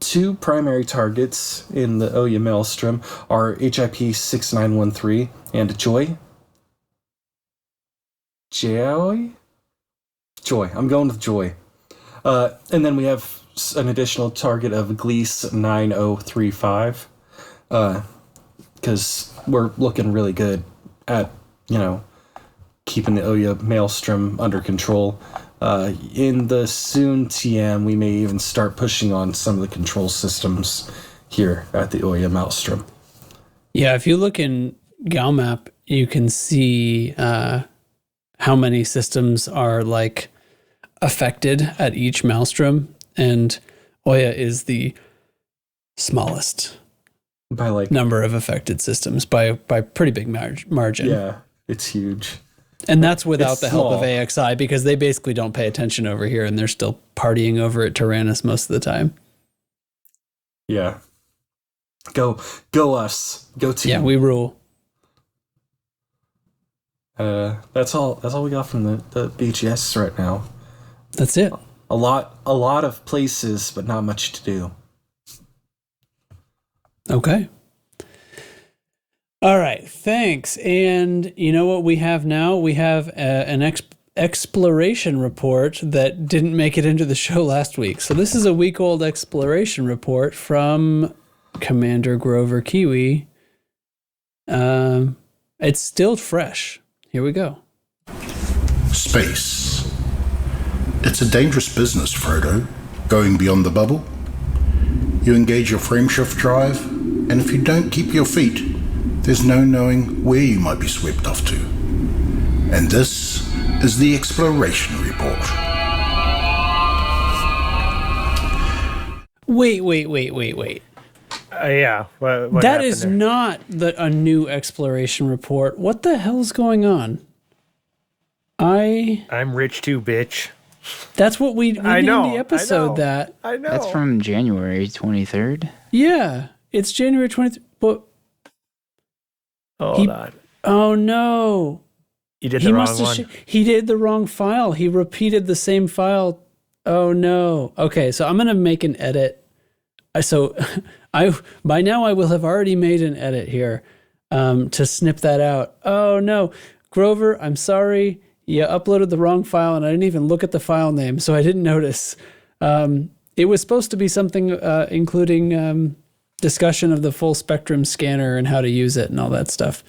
2 primary targets in the Oya Maelstrom are HIP 6913 and jaoi. Jaoi. I'm going with jaoi. And then we have an additional target of gliese 9035. Because we're looking really good at, keeping the Oya Maelstrom under control. In the soon TM, we may even start pushing on some of the control systems here at the Oya Maelstrom. Yeah, if you look in GalMap, you can see how many systems are affected at each Maelstrom, and Oya is the smallest by number of affected systems by pretty big margin. Yeah, it's huge. And that's without the help of AXI, because they basically don't pay attention over here, and they're still partying over at Tyrannus most of the time. Yeah. Go us. Go team. Yeah, we rule. That's all we got from the BGS right now. That's it. A lot of places, but not much to do. Okay. All right, thanks. And you know what we have now? We have an exploration report that didn't make it into the show last week. So this is a week-old exploration report from Commander Grover Kiwi. It's still fresh. Here we go. Space. It's a dangerous business, Frodo, going beyond the bubble. You engage your frameshift drive, and if you don't keep your feet, there's no knowing where you might be swept off to. And this is the Exploration Report. Wait. Yeah. What that is there? not a new exploration report. What the hell's going on? I'm rich too, bitch. That's what we named the episode. I know. That's from January 23rd. Yeah, it's January 23rd. But hold on. Oh no. You did the wrong one. He did the wrong file. He repeated the same file. Oh no. Okay, so I'm gonna make an edit. So by now I will have already made an edit here to snip that out. Oh no, Grover, I'm sorry. You uploaded the wrong file, and I didn't even look at the file name, so I didn't notice. It was supposed to be something including discussion of the full spectrum scanner and how to use it and all that stuff.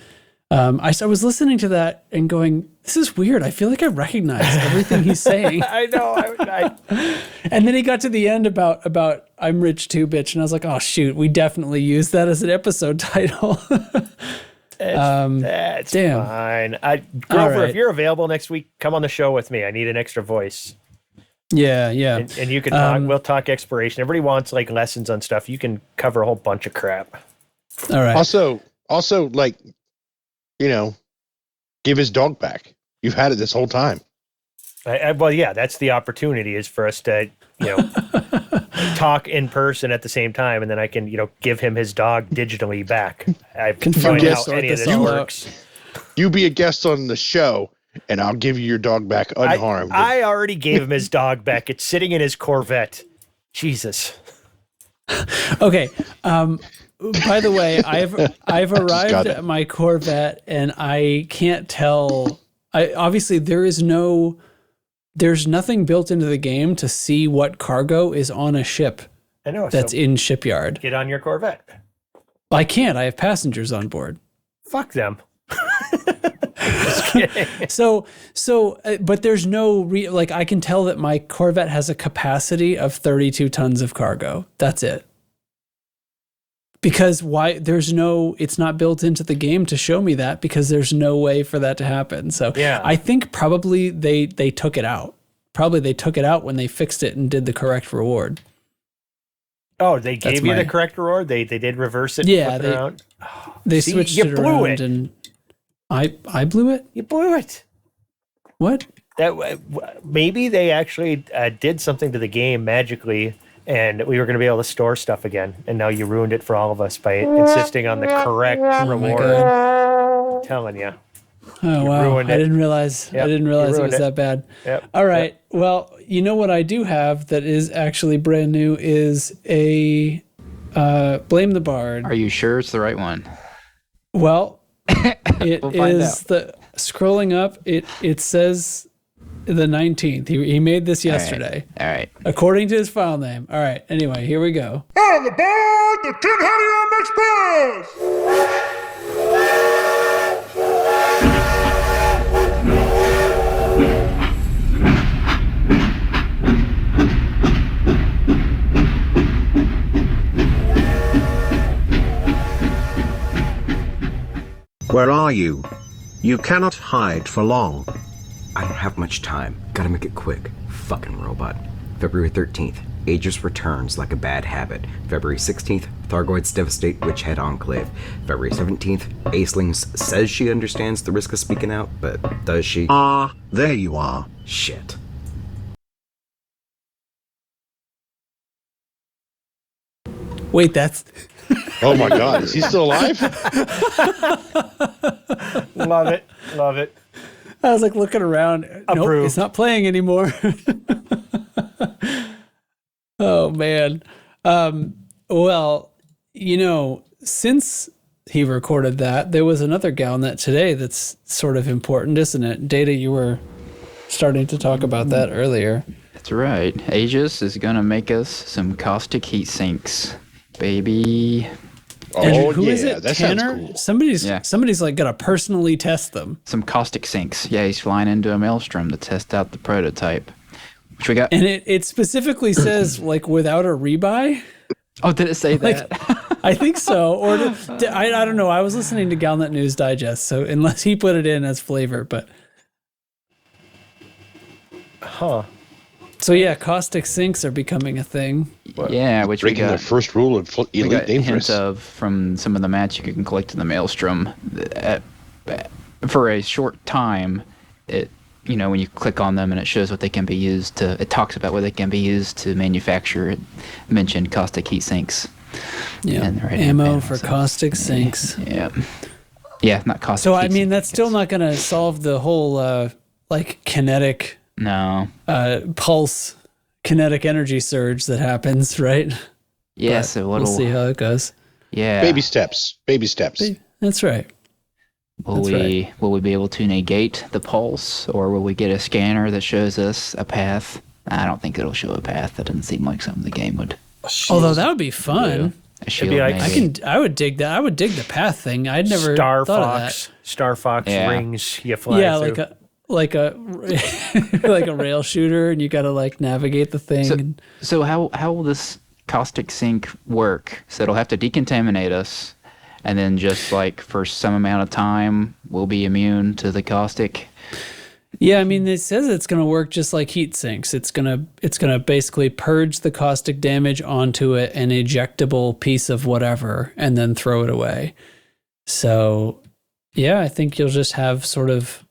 I was listening to that and going, this is weird. I feel like I recognize everything he's saying. I know. And then he got to the end about I'm rich too, bitch. And I was like, oh, shoot, we definitely used that as an episode title. That's damn. fine. Grover, right. if you're available next week, come on the show with me. I need an extra voice. Yeah. And you can talk. We'll talk exploration. Everybody wants like lessons on stuff. You can cover a whole bunch of crap. All right. Also, like, give his dog back. You've had it this whole time. Well, yeah, that's the opportunity is for us to, talk in person at the same time, and then I can, give him his dog digitally back. I can find out how any of this works. You be a guest on the show, and I'll give you your dog back unharmed. I already gave him his dog back. It's sitting in his Corvette. Jesus. Okay. By the way, I've arrived at my Corvette, and I can't tell. Obviously, there's nothing built into the game to see what cargo is on a ship. I know that's in shipyard. Get on your Corvette. I can't. I have passengers on board. Fuck them. Just kidding. But there's no I can tell that my Corvette has a capacity of 32 tons of cargo. That's it. Because it's not built into the game to show me that, because there's no way for that to happen. So yeah. I think probably they took it out. Probably they took it out when they fixed it and did the correct reward. Oh, they gave you the correct reward? They did reverse it? Yeah. They See, switched it around and I blew it? You blew it. What? Maybe they actually did something to the game magically, and we were going to be able to store stuff again. And now you ruined it for all of us by insisting on the correct reward. I'm telling you. Oh, wow. I didn't realize it was that bad. Yep. All right. Yep. Well, you know what I do have that is actually brand new is a Blame the Bard. Are you sure it's the right one? Well, it is scrolling up. It says the 19th. He made this yesterday. All right. According to his file name. All right. Anyway, here we go. On the board, the Tin Helium Express! Where are you? You cannot hide for long. I don't have much time. Gotta make it quick. Fucking robot. February 13th, Aegis returns like a bad habit. February 16th, Thargoids devastate Witchhead Enclave. February 17th, Acelings says she understands the risk of speaking out, but does she? There you are. Shit. Wait, that's... Oh my God, is he still alive? Love it. I was like looking around. Approved. Nope, it's not playing anymore. Oh man. Well, since he recorded that, there was another Galnet today that's sort of important, isn't it? Data, you were starting to talk about that earlier. That's right. Aegis is gonna make us some caustic heat sinks, baby. And who is it? That Tanner? sounds cool. Somebody's like gonna personally test them. Some caustic sinks. Yeah, he's flying into a Maelstrom to test out the prototype. Which we got. And it specifically says like without a rebuy. Oh, did it say that? I think so. Or I don't know. I was listening to Galnet News Digest, so unless he put it in as flavor, but huh. So yeah, caustic sinks are becoming a thing. Yeah, which breaking the first rule of Elite Dangerous. Hints of from some of the mats you can collect in the Maelstrom. For a short time, when you click on them and it shows what they can be used to, it talks about what they can be used to manufacture. It mentioned caustic heat sinks. Yeah, ammo for caustic sinks. Yeah, not caustic. So I mean, that's still not going to solve the whole kinetic. No. Pulse, kinetic energy surge that happens, right? Yeah, so we'll see how it goes. Yeah. Baby steps. That's right. Will we be able to negate the pulse, or will we get a scanner that shows us a path? I don't think it'll show a path. That doesn't seem like something the game would. Although that would be fun. A shield, I would dig that. I would dig the path thing. I'd never thought of that. Star Fox rings you fly through. like a like a rail shooter, and you got to navigate the thing. So how will this caustic sink work? So it'll have to decontaminate us, and then just for some amount of time we'll be immune to the caustic. Yeah, I mean, it says it's going to work just like heat sinks. It's gonna basically purge the caustic damage onto an ejectable piece of whatever, and then throw it away. So, yeah, I think you'll just have sort of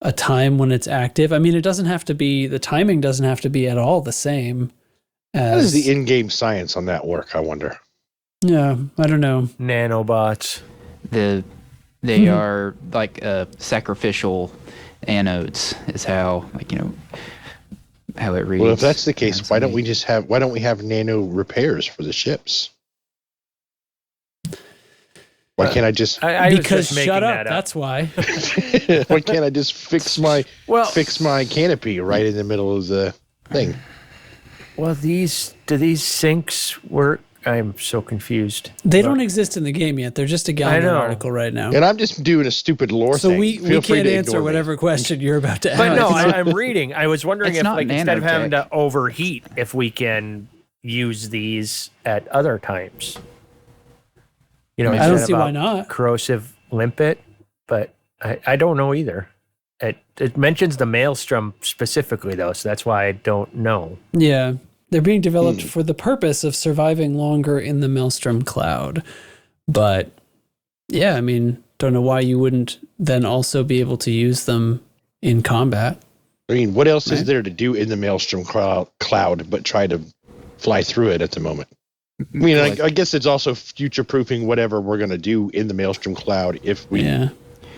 a time when it's active. I mean, the timing doesn't have to be at all the same. How does the in-game science on that work, I wonder? Yeah, I don't know. Nanobots. They are sacrificial anodes is how how it reads. Well, if that's the case, why don't we have nano repairs for the ships? Why can't I just? Because shut up. That's why. Why can't I just fix my canopy right in the middle of the thing? Well, do these sinks work? I'm so confused. They don't exist in the game yet. They're just a Gallium article right now. And I'm just doing a stupid lore thing. So we can't answer whatever question you're about to ask. But no, I'm reading. I was wondering if instead of having to overheat, if we can use these at other times. I don't see why not. Corrosive limpet, but I don't know either. It mentions the Maelstrom specifically, though, so that's why I don't know. Yeah. They're being developed for the purpose of surviving longer in the Maelstrom cloud. But, yeah, I mean, don't know why you wouldn't then also be able to use them in combat. I mean, what else is there to do in the Maelstrom cloud but try to fly through it at the moment? I mean, I guess it's also future-proofing whatever we're going to do in the Maelstrom cloud if we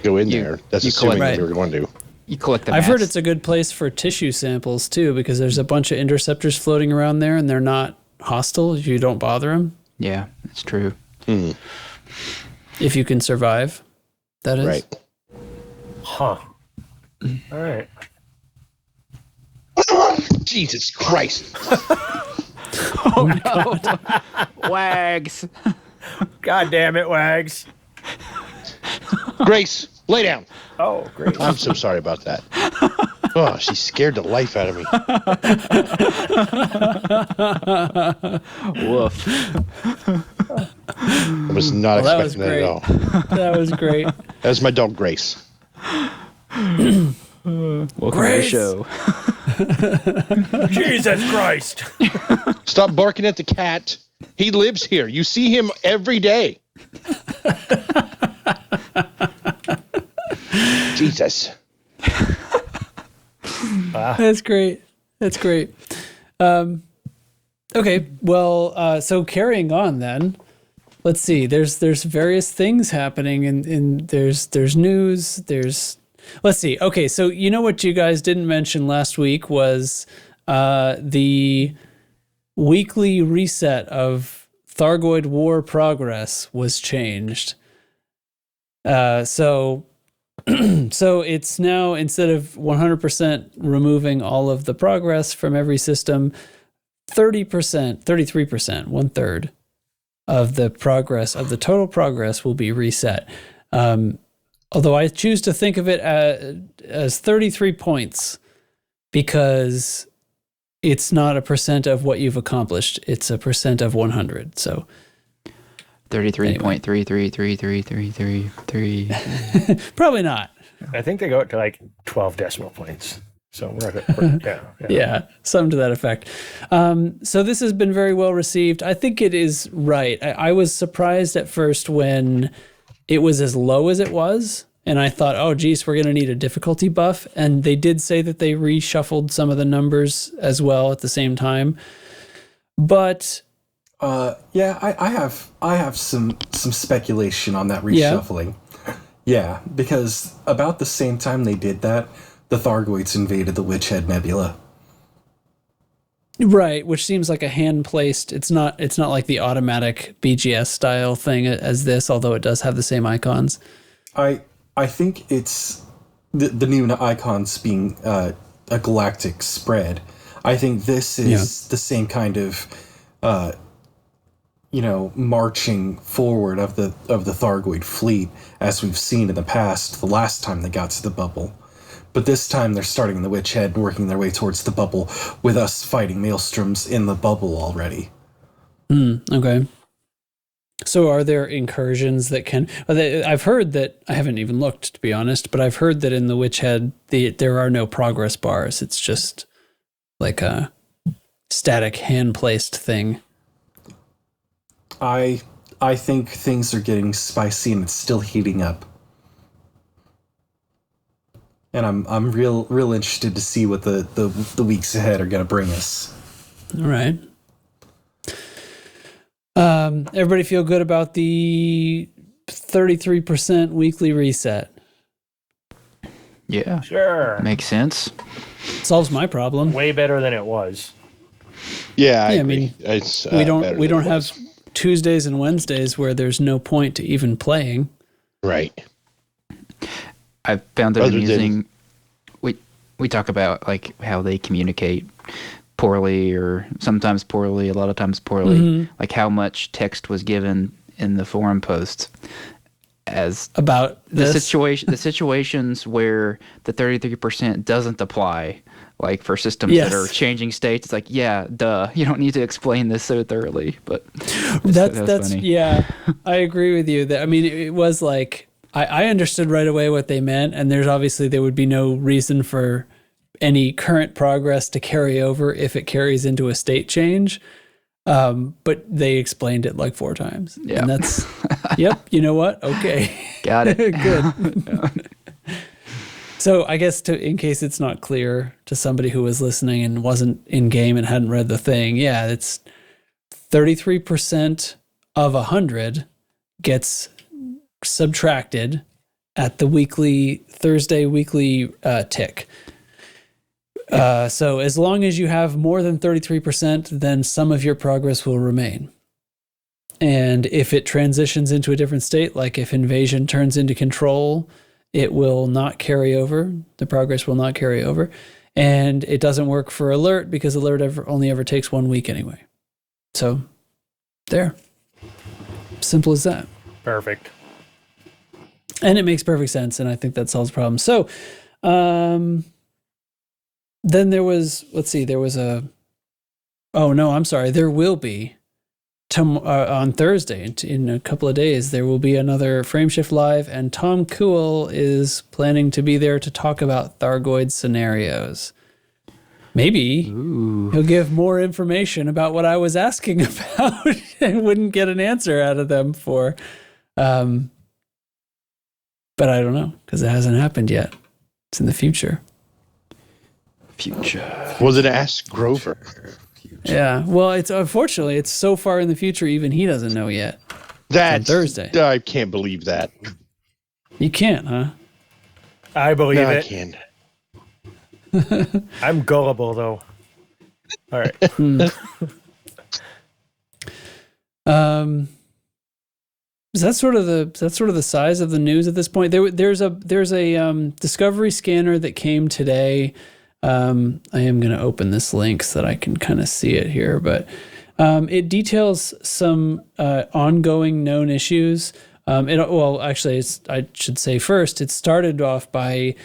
go in there. That's assuming that we're going to. You collect the I've heard it's a good place for tissue samples, too, because there's a bunch of interceptors floating around there, and they're not hostile if you don't bother them. Yeah, that's true. If you can survive, that is. Right. Huh. All right. Jesus Christ. Oh, no. Wags. God damn it, Wags. Grace, lay down. Oh, great. I'm so sorry about that. Oh, she scared the life out of me. Woof. I was not expecting that at all. That was great. That was my dog, Grace. Welcome Grace. to the show. Jesus Christ. Stop barking at the cat. He lives here. You see him every day. Jesus. That's great. That's great. Okay. Well, so carrying on then, let's see. There's various things happening and there's news. Let's see. Okay. So you know what you guys didn't mention last week was the weekly reset of Thargoid War progress was changed. So it's now, instead of 100% removing all of the progress from every system, 33%, 1/3 of the progress, of the total progress, will be reset. Although I choose to think of it as 33 points because it's not a percent of what you've accomplished. It's a percent of 100. So 33.333333. Probably not. I think they go up to 12 decimal points. So yeah, something to that effect. So this has been very well received. I think it is right. I was surprised at first when it was as low as it was. And I thought, oh, geez, we're going to need a difficulty buff. And they did say that they reshuffled some of the numbers as well at the same time. But yeah, I have some speculation on that reshuffling. Yeah, because about the same time they did that, the Thargoids invaded the Witchhead Nebula. Right, which seems like a hand-placed. It's not like the automatic BGS style thing as this, although it does have the same icons. I think it's the new icons being a galactic spread. I think this is the same kind of marching forward of the Thargoid fleet as we've seen in the past, the last time they got to the bubble. But this time they're starting in the Witchhead and working their way towards the bubble with us fighting Maelstroms in the bubble already. Okay. So are there incursions that can... I've heard that... I haven't even looked, to be honest, but I've heard that in the Witchhead, there are no progress bars. It's just like a static hand-placed thing. I think things are getting spicy and it's still heating up. And I'm real interested to see what the weeks ahead are going to bring us. All right. Everybody feel good about the 33% weekly reset? Yeah. Sure. Makes sense. Solves my problem. Way better than it was. Yeah, I mean, it's we don't have Tuesdays and Wednesdays where there's no point to even playing. Right. I found it amusing. We talk about like how they communicate poorly, or sometimes poorly, a lot of times poorly. Like how much text was given in the forum posts as about the situations where the 33% doesn't apply. Like for systems that are changing states, it's like, yeah, duh. You don't need to explain this so thoroughly. But that's funny. Yeah, I agree with you. That I mean, it was like I understood right away what they meant, and there would be no reason for any current progress to carry over if it carries into a state change. But they explained it like 4 times. Yeah, and that's yep. You know what? Okay, got it. Good. So I guess in case it's not clear to somebody who was listening and wasn't in game and hadn't read the thing, yeah, it's 33% of 100 gets subtracted at the Thursday weekly tick. So as long as you have more than 33%, then some of your progress will remain. And if it transitions into a different state, like if invasion turns into control, it will not carry over. The progress will not carry over. And it doesn't work for alert because alert only ever takes 1 week anyway. So there. Simple as that. Perfect. And it makes perfect sense, and I think that solves the problem. So then there was, there will be on Thursday, in a couple of days, there will be another Frameshift Live, and Tom Kewell is planning to be there to talk about Thargoid scenarios. Maybe he'll give more information about what I was asking about and wouldn't get an answer out of them for. But I don't know, because it hasn't happened yet. It's in the future. Was it Ask Grover? Yeah, well, unfortunately it's so far in the future, even he doesn't know yet. That's Thursday. I can't believe that. You can't, huh? I believe it. I can. I'm gullible though. All right. Is that sort of the size of the news at this point? There's a Discovery scanner that came today. I am going to open this link so that I can kind of see it here, but it details some ongoing known issues. I should say first, it started off by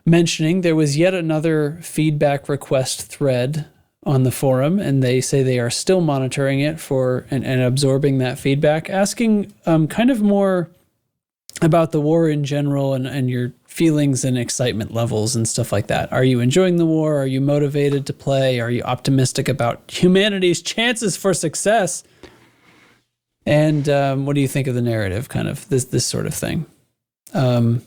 mentioning there was yet another feedback request thread on the forum, and they say they are still monitoring it and absorbing that feedback, asking kind of more about the war in general and your feelings and excitement levels and stuff like that. Are you enjoying the war? Are you motivated to play? Are you optimistic about humanity's chances for success? And what do you think of the narrative? Kind of this sort of thing. The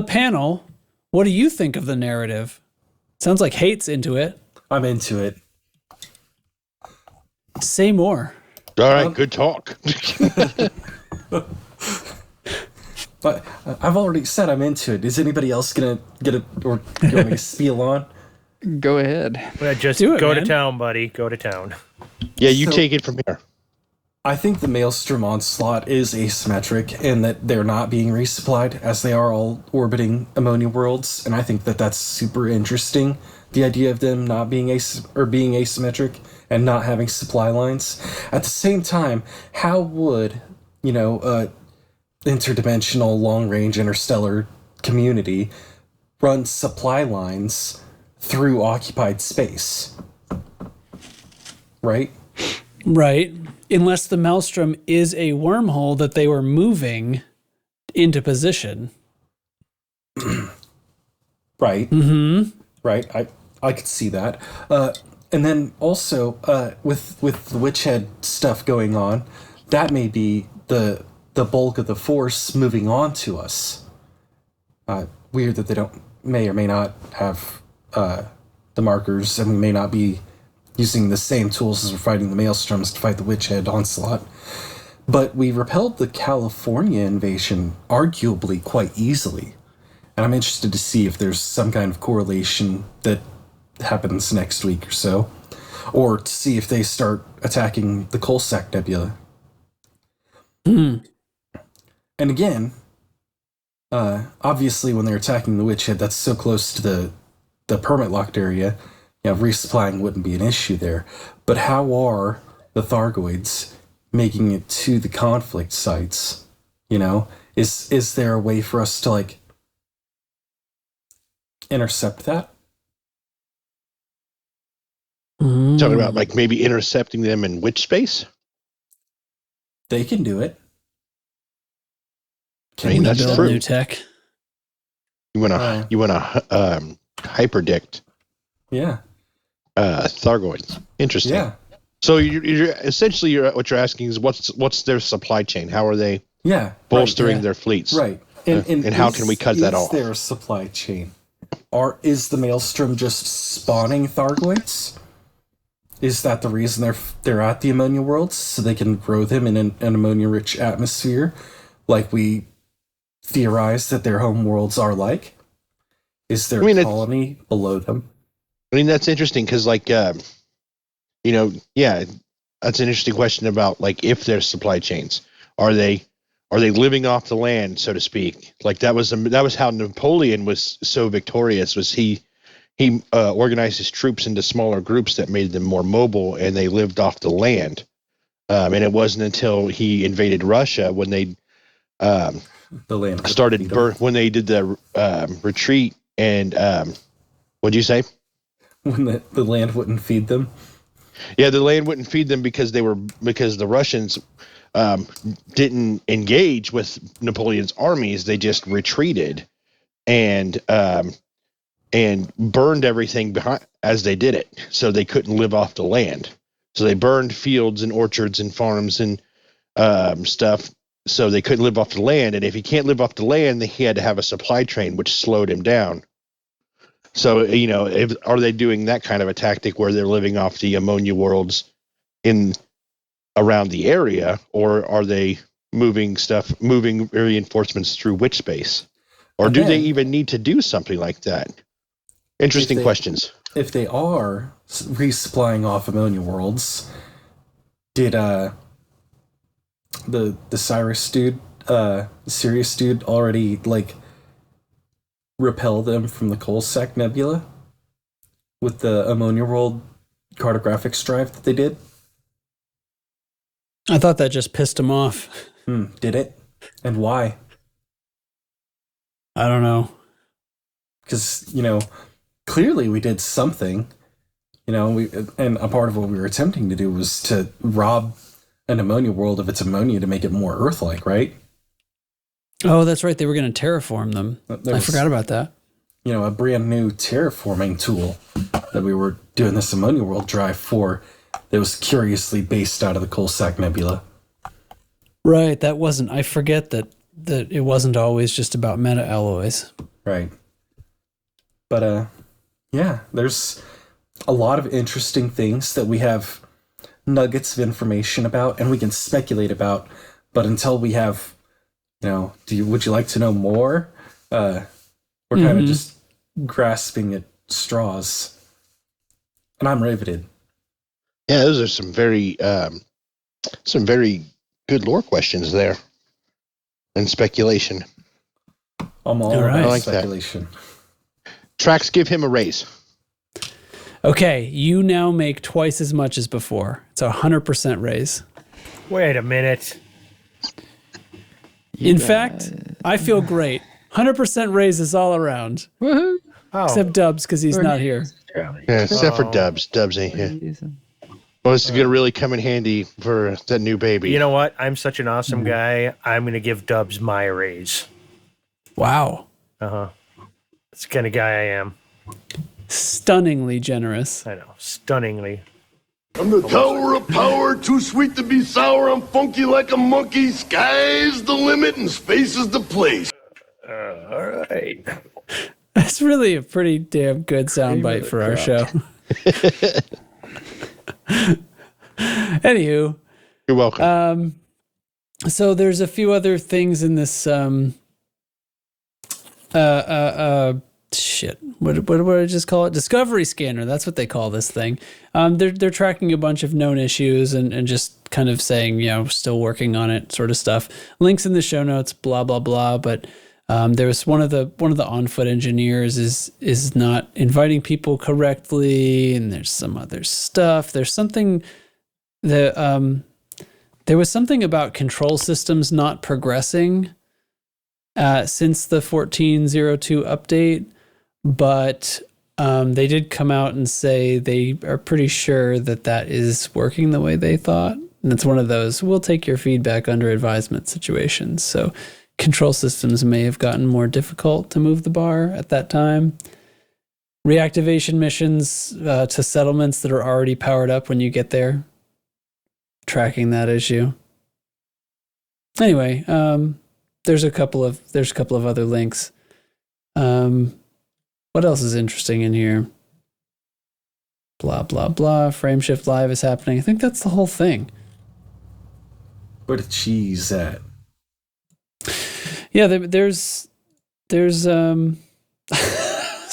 panel, what do you think of the narrative? Sounds like Hate's into it. I'm into it. Say more. All right, good talk. But I've already said I'm into it. Is anybody else gonna get it, or do you want me to spiel on? Go ahead. Just Do it, go man. to town, buddy. Go to town. Yeah, you So- take it from here. I think the Maelstrom onslaught is asymmetric in that they're not being resupplied as they are all orbiting ammonia worlds, and I think that that's super interesting. The idea of them not being being asymmetric and not having supply lines. At the same time, how would interdimensional long-range interstellar community run supply lines through occupied space? Right? Right. Unless the Maelstrom is a wormhole that they were moving into position. Right. Mm-hmm. Right. I could see that. And then also with the Witch Head stuff going on, that may be the bulk of the force moving on to us. Weird that they may or may not have the markers, and we may not be using the same tools as we're fighting the Maelstroms to fight the Witch Head onslaught. But we repelled the California invasion arguably quite easily. And I'm interested to see if there's some kind of correlation that happens next week or so. Or to see if they start attacking the Coalsack Nebula. And again, obviously when they're attacking the Witch Head, that's so close to the permit locked area, resupplying wouldn't be an issue there. But how are the Thargoids making it to the conflict sites? Is there a way for us to intercept that? Talking about maybe intercepting them in which space? They can do it. I mean, that's build true. new tech. You want to hyperdict Yeah. Thargoids. Interesting. Yeah. So you're essentially what you're asking is what's their supply chain? How are they bolstering their fleets? Right. And how can we cut that off? Is there a supply chain? Or is the Maelstrom just spawning Thargoids? Is that the reason they're at the ammonia worlds, so they can grow them in an ammonia-rich atmosphere, like we theorize that their home worlds are like? Is there a colony below them? I mean, that's interesting because, that's an interesting question about if there's supply chains. Are they living off the land, so to speak? That was how Napoleon was so victorious. Was he organized his troops into smaller groups that made them more mobile, and they lived off the land. And it wasn't until he invaded Russia when they the land started when they did the retreat. And what'd you say? When the land wouldn't feed them. Yeah, the land wouldn't feed them because the Russians didn't engage with Napoleon's armies. They just retreated and burned everything behind as they did it. So they couldn't live off the land. So they burned fields and orchards and farms and stuff. So they couldn't live off the land. And if he can't live off the land, then he had to have a supply train, which slowed him down. So, are they doing that kind of a tactic where they're living off the ammonia worlds around the area, or are they moving reinforcements through which space? Or do they even need to do something like that? Interesting questions. If they are resupplying off ammonia worlds, did the Sirius dude already repel them from the Coalsack Nebula with the ammonia world cartographics drive that they did? I thought that just pissed him off. Did it? And why? I don't know. Because, clearly we did something. And a part of what we were attempting to do was to rob an ammonia world of its ammonia to make it more Earth-like, right? Oh, that's right. They were going to terraform them. I forgot about that. A brand new terraforming tool that we were doing this Ammonia World drive for that was curiously based out of the Coalsack Nebula. Right. I forget that it wasn't always just about meta alloys. Right. But, yeah, there's a lot of interesting things that we have nuggets of information about and we can speculate about. But until we have, would you like to know more? We're kind of just grasping at straws. And I'm riveted. Yeah, those are some very good lore questions there. And speculation. I'm all right. about I like speculation. Trax, give him a raise. Okay, you now make twice as much as before. It's a 100% raise. Wait a minute. In fact, I feel great. 100% raises all around. Woohoo! Except Dubs, because he's not here. Yeah, except for Dubs. Dubs ain't here. Well, this is going to really come in handy for that new baby. You know what? I'm such an awesome guy. I'm going to give Dubs my raise. Wow. Uh-huh. That's the kind of guy I am. Stunningly generous. I know. Stunningly. I'm the tower of power, too sweet to be sour. I'm funky like a monkey. Sky's the limit and space is the place. All right. That's really a pretty damn good soundbite for our show. Anywho. You're welcome. So there's a few other things in this shit. What did I just call it? Discovery scanner. That's what they call this thing. They're tracking a bunch of known issues and just kind of saying, still working on it, sort of stuff. Links in the show notes, blah blah blah. But there was one of the on-foot engineers is not inviting people correctly, and there's some other stuff. There's something that there was something about control systems not progressing since the 14.02 update. But they did come out and say they are pretty sure that is working the way they thought. And it's one of those, we'll take your feedback under advisement situations. So control systems may have gotten more difficult to move the bar at that time. Reactivation missions to settlements that are already powered up when you get there. Tracking that issue. Anyway, there's a couple of other links. What else is interesting in here? Blah, blah, blah. Frameshift Live is happening. I think that's the whole thing. Where the cheese at? Yeah, there's sorry,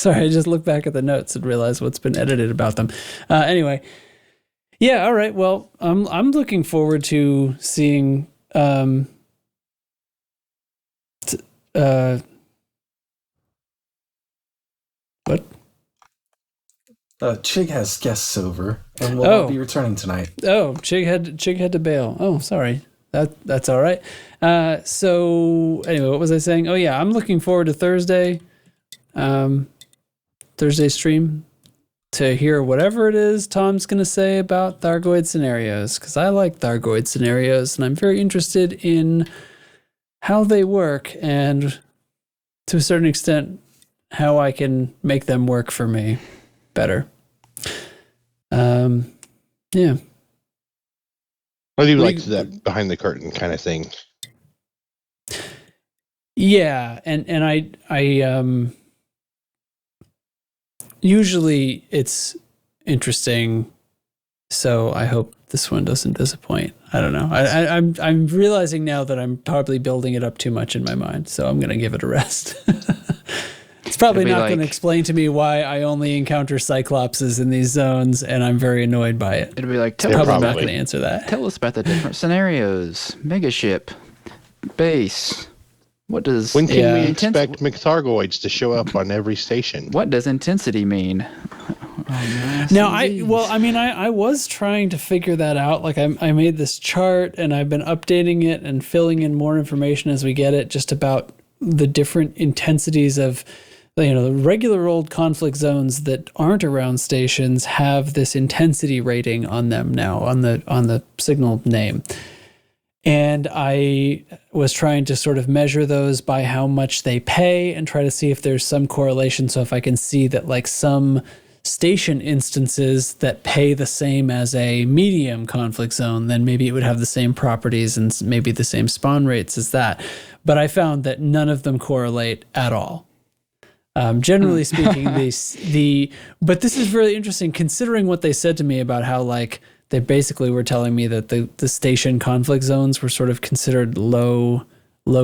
I just looked back at the notes and realized what's been edited about them. Anyway. Yeah, all right. Well, I'm looking forward to seeing what? Chig has guests over and will not be returning tonight. Oh, Chig had to bail. Oh, sorry. That's all right. So anyway, what was I saying? Oh yeah, I'm looking forward to Thursday stream to hear whatever it is Tom's going to say about Thargoid scenarios, because I like Thargoid scenarios and I'm very interested in how they work and to a certain extent how I can make them work for me better. Yeah. I do like that behind the curtain kind of thing. Yeah, and I usually it's interesting, so I hope this one doesn't disappoint. I don't know. I'm realizing now that I'm probably building it up too much in my mind, so I'm gonna give it a rest. It's probably not going to explain to me why I only encounter Cyclopses in these zones, and I'm very annoyed by it. It'll be like, probably not going to answer that. Tell us about the different scenarios. Megaship, base. When can we expect McThargoids to show up on every station? What does intensity mean? Now, I was trying to figure that out. Like, I made this chart, and I've been updating it and filling in more information as we get it, just about the different intensities of, the regular old conflict zones that aren't around stations have this intensity rating on them now, on the signal name. And I was trying to sort of measure those by how much they pay and try to see if there's some correlation. So if I can see that like some station instances that pay the same as a medium conflict zone, then maybe it would have the same properties and maybe the same spawn rates as that. But I found that none of them correlate at all. Generally speaking, but this is really interesting considering what they said to me about how like they basically were telling me that the station conflict zones were sort of considered low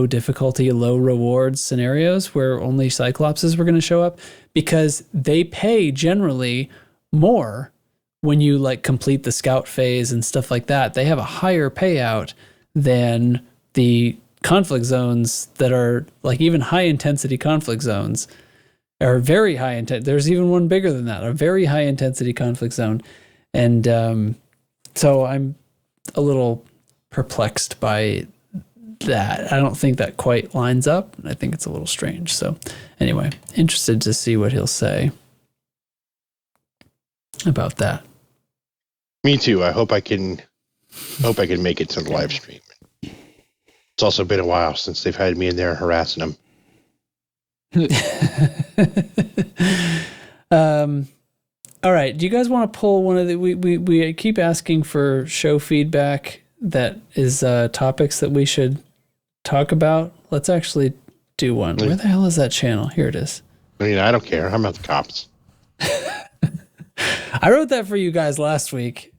difficulty, low reward scenarios where only Cyclopses were going to show up because they pay generally more when you like complete the scout phase and stuff like that. They have a higher payout than the conflict zones that are like even high intensity conflict zones are very high intent. There's even one bigger than that, a very high intensity conflict zone. And, so I'm a little perplexed by that. I don't think that quite lines up. I think it's a little strange. So anyway, interested to see what he'll say about that. Me too. I hope I can make it to the live stream. It's also been a while since they've had me in there harassing them. All right. Do you guys want to pull one of the? We keep asking for show feedback that is topics that we should talk about. Let's actually do one. Where the hell is that channel? Here it is. I mean, I don't care. I'm not the cops. I wrote that for you guys last week,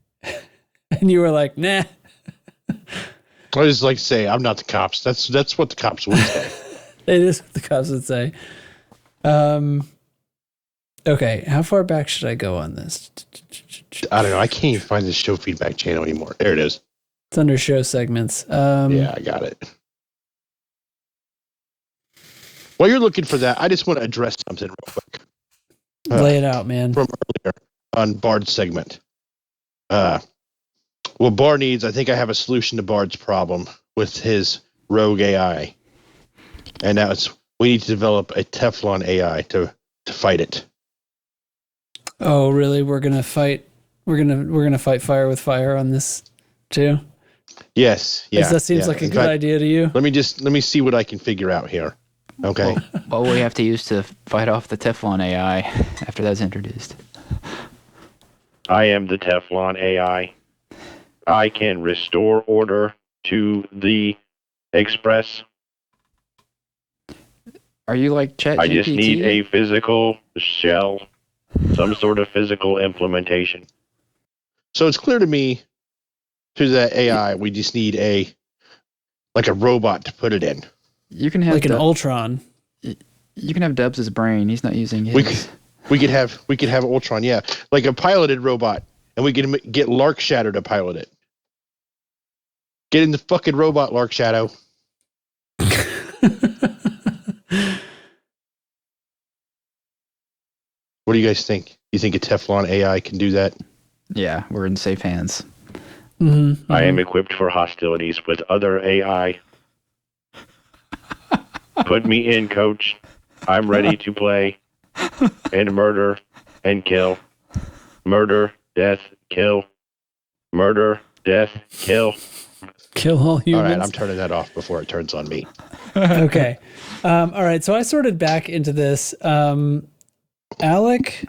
and you were like, "Nah." I just like to say I'm not the cops. That's what the cops would say. It is what the cops would say. Okay, how far back should I go on this? I don't know. I can't even find the show feedback channel anymore. There it is. It's under show segments. Yeah, I got it. While you're looking for that, I just want to address something real quick. Lay it out, man. From earlier on Bard's segment. What Bard needs, I think I have a solution to Bard's problem with his rogue AI. And that's we need to develop a Teflon AI to fight it. Oh, really? We're gonna fight fire with fire on this too? Yes. Yeah. That seems like a good idea to you. Let me see what I can figure out here. Okay. What we have to use to fight off the Teflon AI after that's introduced. I am the Teflon AI. I can restore order to the Express. Are you like ChatGPT? I just need a physical shell, some sort of physical implementation. So it's clear to me, to that AI, we just need a robot to put it in. You can have like an Ultron. You can have Dubs' brain. He's not using his. We could have Ultron, yeah, like a piloted robot, and we can get Lark Shadow to pilot it. Get in the fucking robot, Lark Shadow. What do you guys think? You think a Teflon AI can do that? Yeah, we're in safe hands. Mm-hmm. I am equipped for hostilities with other AI. Put me in, coach. I'm ready to play and murder and kill. Murder, death, kill. Murder, death, kill. Kill all humans. All right, I'm turning that off before it turns on me. Okay. All right, so I sorted back into this. Alec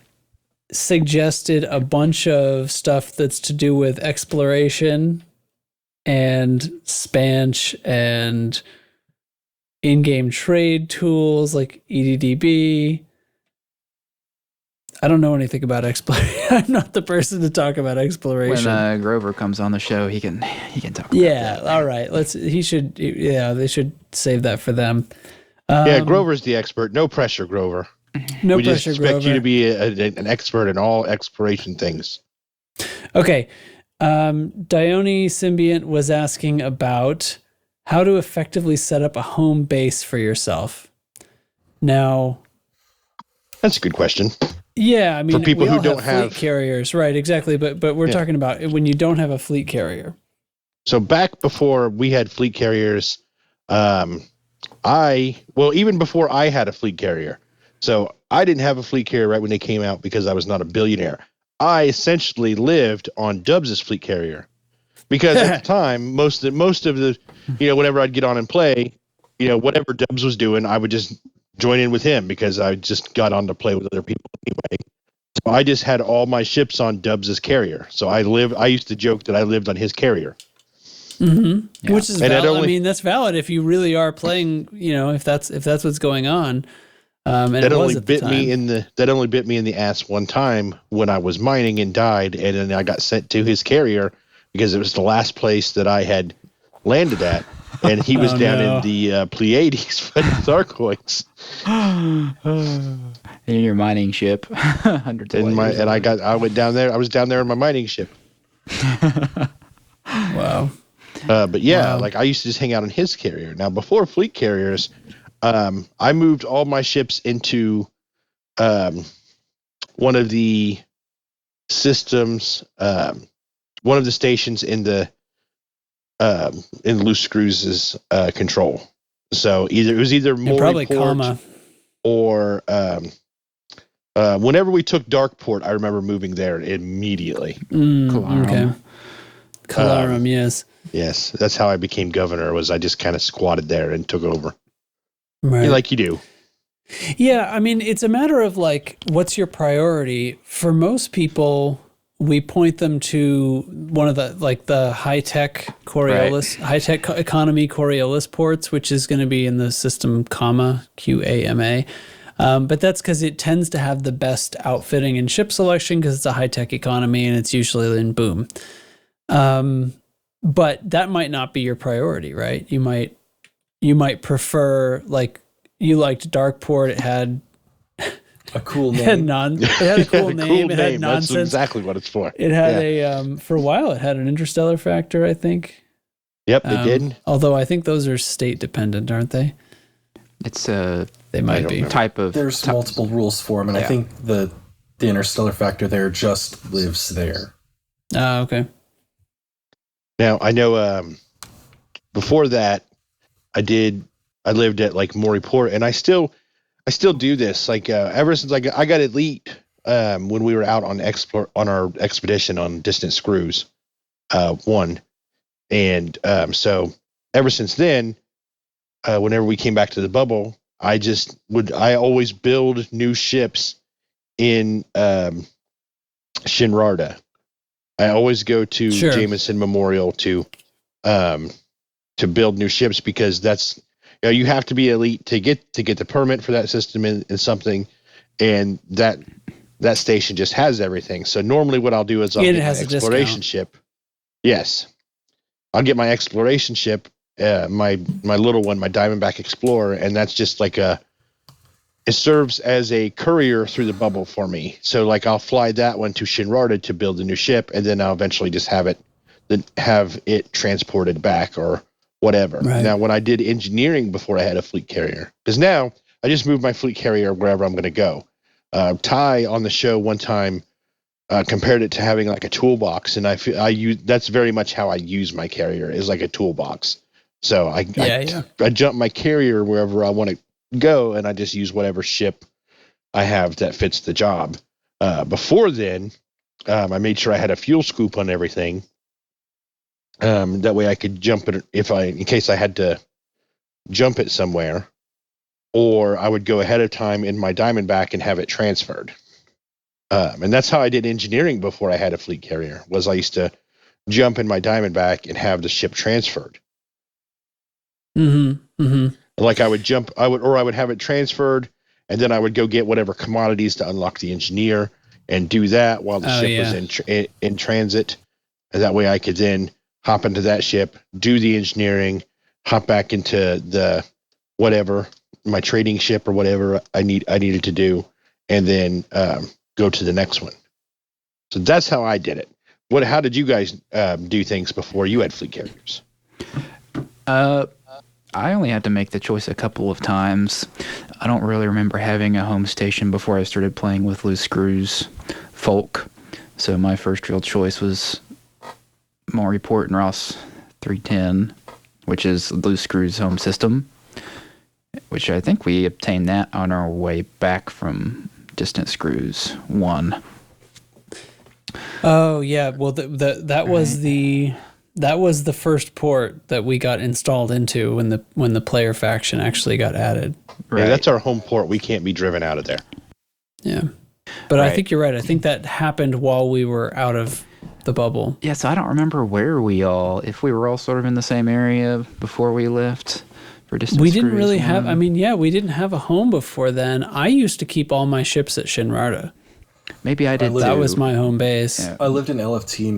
suggested a bunch of stuff that's to do with exploration and Spanch and in-game trade tools like EDDB. I don't know anything about exploration. I'm not the person to talk about exploration. When Grover comes on the show, he can talk about that. Yeah, all right. They should save that for them. Yeah, Grover's the expert. No pressure, Grover. No we pressure, just expect Grover. you to be an expert in all exploration things. Okay. Dione Symbiont was asking about how to effectively set up a home base for yourself. Now, that's a good question. Yeah, I mean, for people we who all don't have fleet carriers, right? Exactly, but we're talking about when you don't have a fleet carrier. So back before we had fleet carriers, even before I had a fleet carrier. So I didn't have a fleet carrier right when they came out because I was not a billionaire. I essentially lived on Dubs' fleet carrier because at the time, most of the, whenever I'd get on and play, whatever Dubs was doing, I would just join in with him because I just got on to play with other people anyway. So I just had all my ships on Dubs' carrier. So I used to joke that I lived on his carrier. Mm-hmm. Yeah. Which is valid. Only, that's valid if you really are playing, if that's what's going on. And that only bit me in the ass one time when I was mining and died, and then I got sent to his carrier because it was the last place that I had landed at, and he was down in the Pleiades for the Thargoids. In your mining ship, hundreds of light years away. I went down there. I was down there in my mining ship. Wow. But yeah, like I used to just hang out on his carrier. Now before fleet carriers, I moved all my ships into one of the systems, one of the stations in Loose Screws' control. So it was either Moriport or whenever we took Darkport, I remember moving there immediately. Okay. Calarum, yes. Yes, that's how I became governor. Was I just kind of squatted there and took over, right? Like you do. Yeah, it's a matter of like, what's your priority? For most people, we point them to one of the high-tech Coriolis, high-tech economy Coriolis ports, which is going to be in the system QAMA. But that's because it tends to have the best outfitting and ship selection because it's a high-tech economy and it's usually in boom. But that might not be your priority, right? You might prefer, like, you liked Darkport. It had a cool name. It had a cool name. It had nonsense. That's exactly what it's for. It had for a while, it had an interstellar factor, I think. Yep, they did. Although I think those are state dependent, aren't they? It's they might be type of. There's multiple rules for them, and I think the interstellar factor there just lives there. Oh, okay. Now I know. Before that, I lived at like Moriport, and I still do this. Like ever since I got elite when we were out on our expedition on Distant Screws 1, and so ever since then, whenever we came back to the bubble, I always build new ships in Shinrarta. I always go to Jameson Memorial to build new ships because that's you have to be elite to get the permit for that system in something, and that station just has everything. So normally what I'll do is I'll get my exploration ship. Yes, I'll get my exploration ship, my little one, my Diamondback Explorer, and that's just like it serves as a courier through the bubble for me. So like I'll fly that one to Shinrarta to build a new ship, and then I'll eventually just have it transported back or whatever. Right. Now, when I did engineering before I had a fleet carrier, because now I just move my fleet carrier wherever I'm going to go. Ty on the show one time compared it to having like a toolbox, and that's very much how I use my carrier is like a toolbox. So I jump my carrier wherever I want to go, and I just use whatever ship I have that fits the job. Before then, I made sure I had a fuel scoop on everything. That way I could jump it in case I had to jump it somewhere, or I would go ahead of time in my Diamondback and have it transferred. And that's how I did engineering before I had a fleet carrier. Was I used to jump in my Diamondback and have the ship transferred. Mm-hmm. Mm-hmm. Like I would have it transferred, and then I would go get whatever commodities to unlock the engineer and do that while the ship was in transit. And that way I could then hop into that ship, do the engineering, hop back into the whatever, my trading ship or whatever I needed to do, and then go to the next one. So that's how I did it. How did you guys do things before you had fleet carriers? I only had to make the choice a couple of times. I don't really remember having a home station before I started playing with Loose Screws Folk. So my first real choice was Moriport and Ross 310, which is Loose Screws home system, which I think we obtained that on our way back from Distant Screws 1. Oh, yeah. Well, that was the That was the first port that we got installed into when the player faction actually got added. Right. Yeah, that's our home port. We can't be driven out of there. Yeah. But I think you're right. I think that happened while we were out of the bubble. Yeah, so I don't remember if we were all sort of in the same area before we left for distance. We didn't really have, we didn't have a home before then. I used to keep all my ships at Shinrarta. Maybe I did. That was my home base. Yeah. I lived in LFT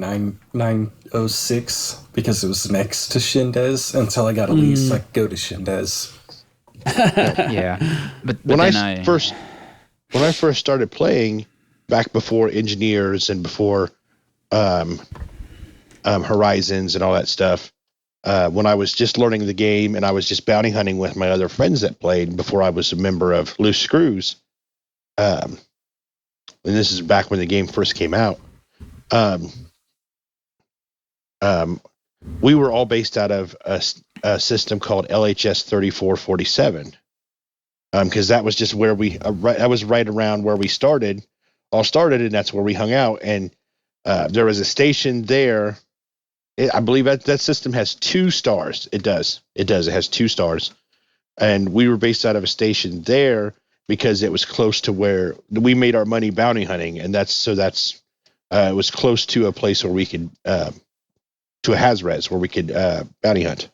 906 because it was next to Shindes until I got a lease. I could go to Shindes. Yeah, but when I first started playing, back before Engineers and before Horizons and all that stuff, when I was just learning the game and I was just bounty hunting with my other friends that played before I was a member of Loose Screws, and this is back when the game first came out, we were all based out of a system called LHS 3447, because that was just where that was right around where we all started, and that's where we hung out. And there was a station there. I believe that system has 2 stars. It does. It has 2 stars. And we were based out of a station there because it was close to where we made our money bounty hunting. And it was close to a place where we could, to a Hazres where we could bounty hunt.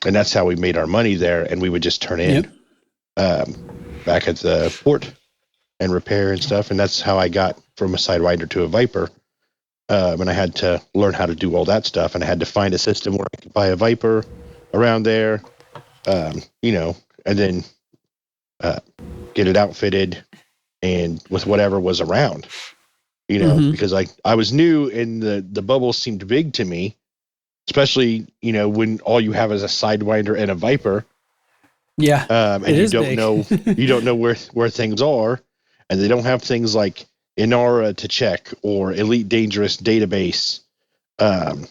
And that's how we made our money there. And we would just turn in back at the port and repair and stuff. And that's how I got from a Sidewinder to a Viper. And I had to learn how to do all that stuff. And I had to find a system where I could buy a Viper around there, and then get it outfitted and with whatever was around, because I was new and the bubble seemed big to me, especially, when all you have is a Sidewinder and a Viper. Yeah. And you don't know where things are, and they don't have things like Inara to check or Elite Dangerous database, to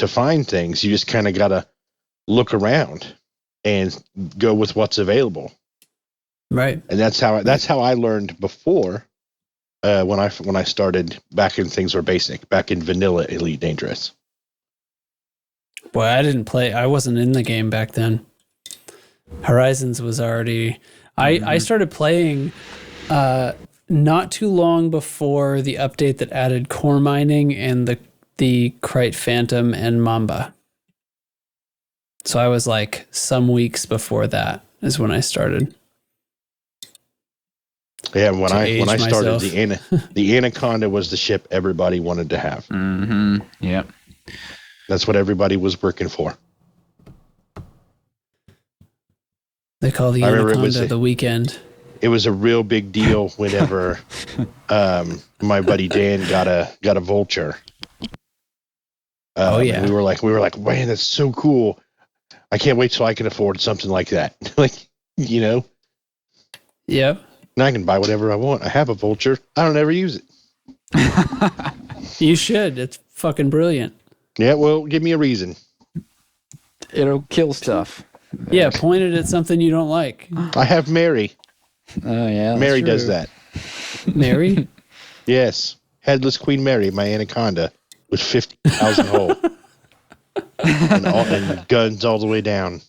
find things. You just kind of got to look around and go with what's available. Right. And that's how I learned before, when I started back in things were basic, back in vanilla Elite Dangerous. Boy, I wasn't in the game back then. Horizons was already, I started playing not too long before the update that added core mining and the Krite Phantom and Mamba. So I was like some weeks before that is when I started. Yeah, when I started, the Anaconda was the ship everybody wanted to have. Mm-hmm. Yep. That's what everybody was working for. They call the Anaconda the weekend. It was a real big deal whenever my buddy Dan got a Vulture. We were like, man, that's so cool. I can't wait till I can afford something like that. Yep. And I can buy whatever I want. I have a Vulture. I don't ever use it. You should. It's fucking brilliant. Yeah, well, give me a reason. It'll kill stuff. Yeah, point it at something you don't like. I have Mary. Oh, yeah. Mary does that. Mary? Yes. Headless Queen Mary, my Anaconda, with 50,000 hole. and guns all the way down.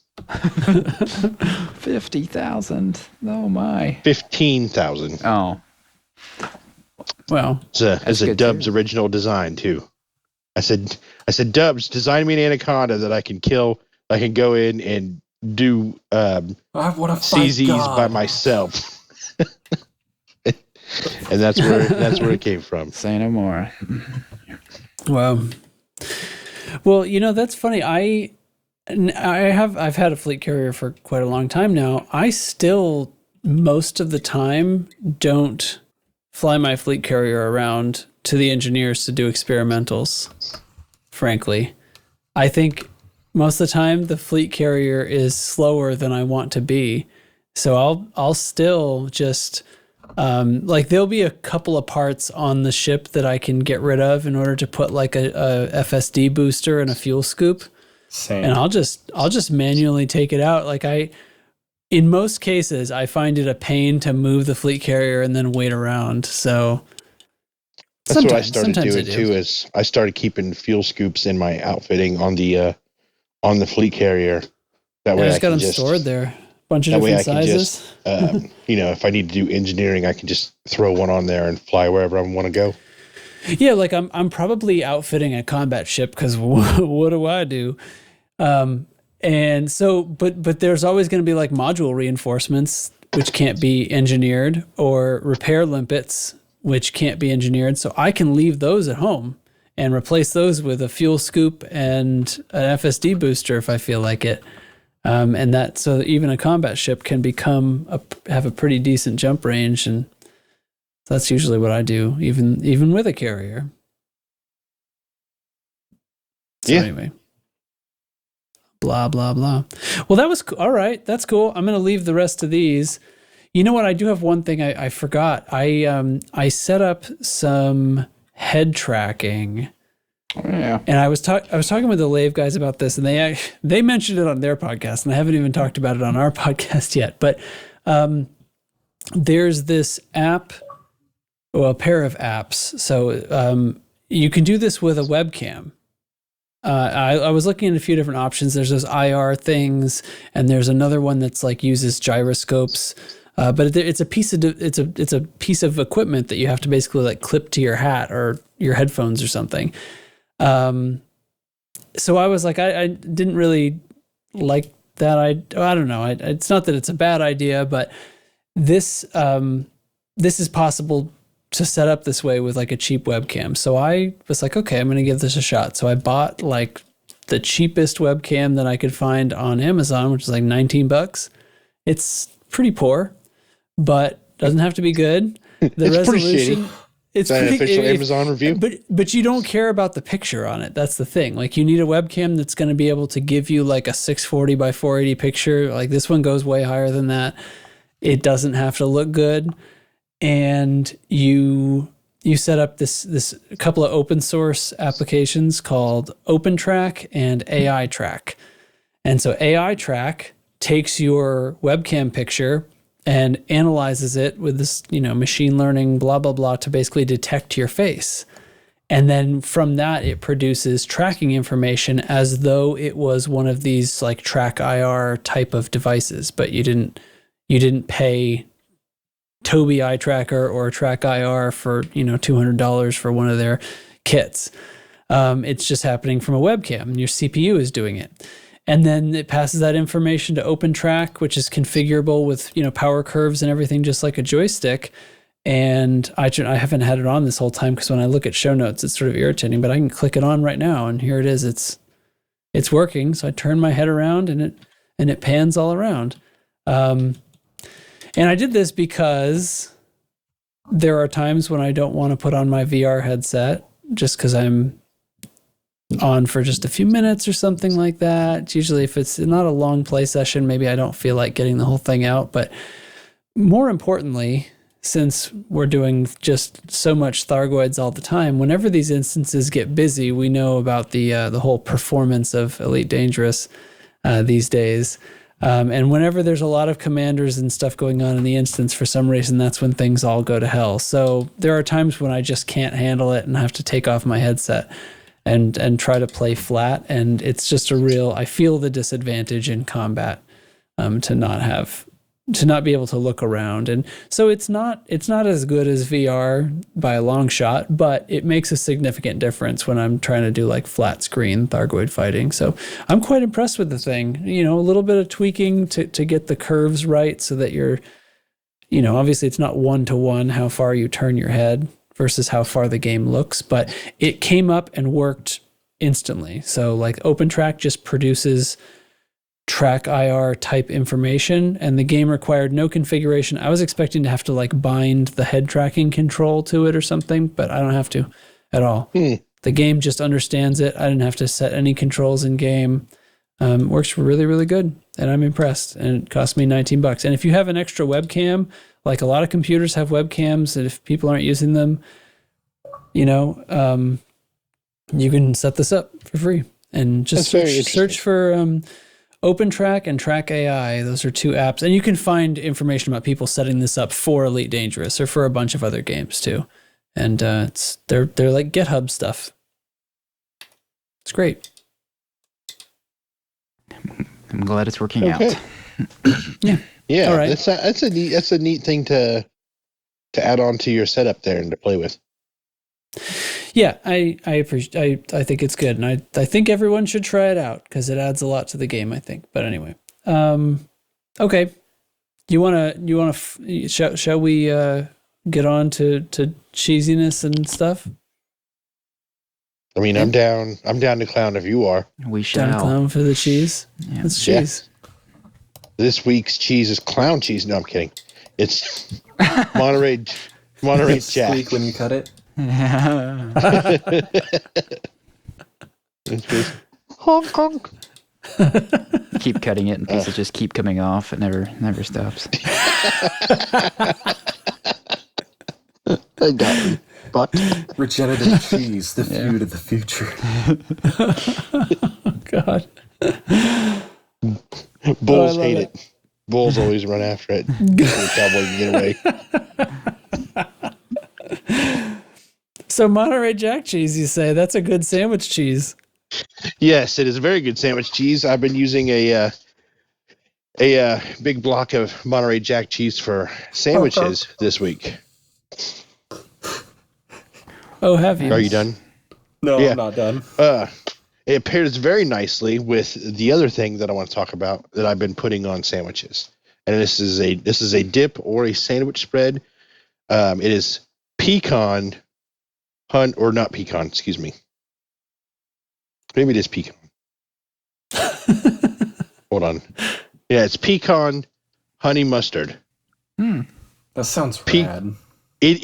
50,000. Oh, my. 15,000. Oh. Well. It's a Dubs original design, too. I said, Dubs, design me an Anaconda that I can kill. I can go in and do CZs by myself. And that's where it came from. Say no more. Wow. Well, that's funny. I've had a fleet carrier for quite a long time now. I still most of the time don't fly my fleet carrier around to the engineers to do experimentals. Frankly, I think most of the time the fleet carrier is slower than I want to be. So I'll still just there'll be a couple of parts on the ship that I can get rid of in order to put like a FSD booster and a fuel scoop. Same. And I'll just manually take it out. Like in most cases, I find it a pain to move the fleet carrier and then wait around. So That's what I started doing too. Is I started keeping fuel scoops in my outfitting on the fleet carrier. That way I can just stored there. A bunch of different sizes. If I need to do engineering, I can just throw one on there and fly wherever I want to go. Yeah, like I'm probably outfitting a combat ship because what do I do? And so, but there's always going to be like module reinforcements, which can't be engineered, or repair limpets, which can't be engineered. So I can leave those at home and replace those with a fuel scoop and an FSD booster if I feel like it. So even a combat ship can have a pretty decent jump range, and that's usually what I do, even with a carrier. So anyway. Blah, blah, blah. Well, that was all right. That's cool. I'm going to leave the rest of these. You know what? I do have one thing I forgot. I set up some head tracking. Oh, yeah. And I was talking with the Lave guys about this, and they mentioned it on their podcast, and I haven't even talked about it on our podcast yet. But there's this app, a pair of apps. So you can do this with a webcam. I was looking at a few different options. There's those IR things, and there's another one that's like uses gyroscopes. But it's a piece of equipment that you have to basically like clip to your hat or your headphones or something. So I was like, I didn't really like that. I don't know. It's not that it's a bad idea, but this is possible to set up this way with like a cheap webcam. So I was like, okay, I'm going to give this a shot. So I bought like the cheapest webcam that I could find on Amazon, which is like $19. It's pretty poor, but doesn't have to be good. The resolution, it's an official Amazon review. But you don't care about the picture on it. That's the thing. Like you need a webcam that's going to be able to give you like a 640 by 480 picture. Like this one goes way higher than that. It doesn't have to look good. And you set up this couple of open source applications called OpenTrack and AI Track. And so AI Track takes your webcam picture and analyzes it with this, machine learning, blah, blah, blah, to basically detect your face. And then from that, it produces tracking information as though it was one of these like Track IR type of devices, but you didn't pay Tobii eye tracker or Track IR for $200 for one of their kits. It's just happening from a webcam, and your CPU is doing it. And then it passes that information to OpenTrack, which is configurable with power curves and everything, just like a joystick. And I haven't had it on this whole time because when I look at show notes, it's sort of irritating. But I can click it on right now, and here it is. It's working. So I turn my head around, and it pans all around. And I did this because there are times when I don't want to put on my VR headset just because I'm on for just a few minutes or something like that. It's usually if it's not a long play session, maybe I don't feel like getting the whole thing out. But more importantly, since we're doing just so much Thargoids all the time, whenever these instances get busy, we know about the whole performance of Elite Dangerous these days. And whenever there's a lot of commanders and stuff going on in the instance, for some reason, that's when things all go to hell. So there are times when I just can't handle it and have to take off my headset and try to play flat. And it's just I feel the disadvantage in combat to not be able to look around. And so it's not as good as VR by a long shot, but it makes a significant difference when I'm trying to do like flat screen Thargoid fighting. So I'm quite impressed with the thing. A little bit of tweaking to get the curves right so that you're, obviously it's not 1-to-1 how far you turn your head versus how far the game looks, but it came up and worked instantly. So like OpenTrack just produces Track IR type information, and the game required no configuration. I was expecting to have to like bind the head tracking control to it or something, but I don't have to at all. The game just understands it. I didn't have to set any controls in game. Works really, really good, and I'm impressed. And it cost me $19. And if you have an extra webcam, like a lot of computers have webcams, and if people aren't using them, you can set this up for free and just search for OpenTrack and Track AI. Those are two apps. And you can find information about people setting this up for Elite Dangerous or for a bunch of other games too. and they're like GitHub stuff. It's great. I'm glad it's working out. Yeah. Yeah. All right. That's a neat thing to add on to your setup there and to play with. Yeah, I appreciate. I think it's good, and I think everyone should try it out because it adds a lot to the game. I think. But anyway, okay. Shall we get on to cheesiness and stuff? I mean, I'm down to clown if you are. We shall. Down to clown for the cheese. Yeah. It's cheese. This week's cheese is clown cheese. No, I'm kidding. It's Monterey Jack. Squeak when you cut it. Honk honk. Keep cutting it, and pieces just keep coming off. It never stops. I got it. But Regenerative cheese, the feud of the future. God. Bulls hate it. Bulls always run after it. The Cowboys get away. So Monterey Jack cheese, you say? That's a good sandwich cheese. Yes, it is a very good sandwich cheese. I've been using a big block of Monterey Jack cheese for sandwiches this week. Oh, have you? Are you done? No, Yeah. I'm not done. It pairs very nicely with the other thing that I want to talk about that I've been putting on sandwiches, and this is a dip or a sandwich spread. It is pecan, or not pecan. Excuse me. Maybe it is pecan. Hold on. Yeah, it's pecan honey mustard. That sounds rad. It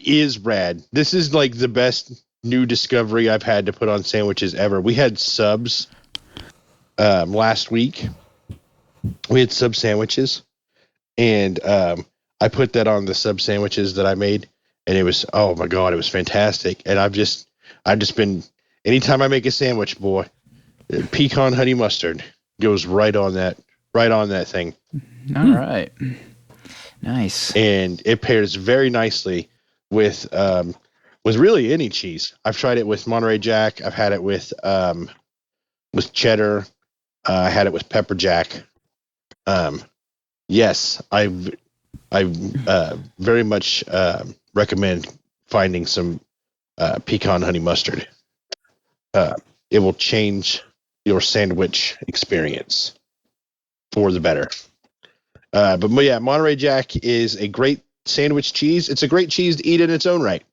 is rad. This is like the best new discovery I've had to put on sandwiches ever. We had subs last week. We had sub sandwiches, and I put that on the sub sandwiches that I made, and it was, oh my God, it was fantastic. And I've just been, anytime I make a sandwich, boy, pecan honey mustard goes right on that thing. All right. Nice. And it pairs very nicely with really any cheese. I've tried it with Monterey Jack. I've had it with cheddar. I had it with pepper jack. Yes, I very much recommend finding some pecan honey mustard. It will change your sandwich experience for the better. But yeah, Monterey Jack is a great sandwich cheese. It's a great cheese to eat in its own right.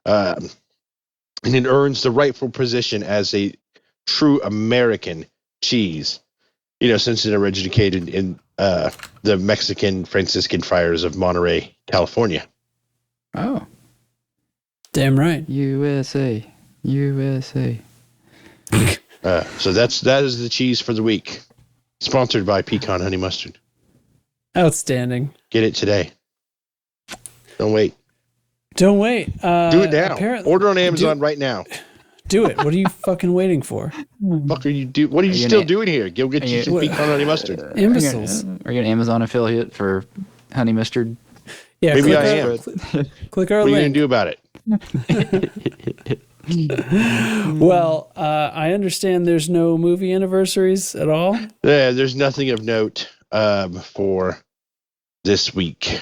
And it earns the rightful position as a true American cheese, since it originated in the Mexican Franciscan Friars of Monterey, California. Oh. Damn right. USA. So that is the cheese for the week. Sponsored by Pecan Honey Mustard. Outstanding. Get it today. Don't wait. Do it now. Order on Amazon right now. Do it. What are you fucking waiting for? What are you still doing here? Go get you some pecan honey mustard. Imbeciles. Are you an Amazon affiliate for honey mustard? Yeah, maybe I am. Click our link. What are you going to do about it? Well, I understand there's no movie anniversaries at all. Yeah, there's nothing of note for this week.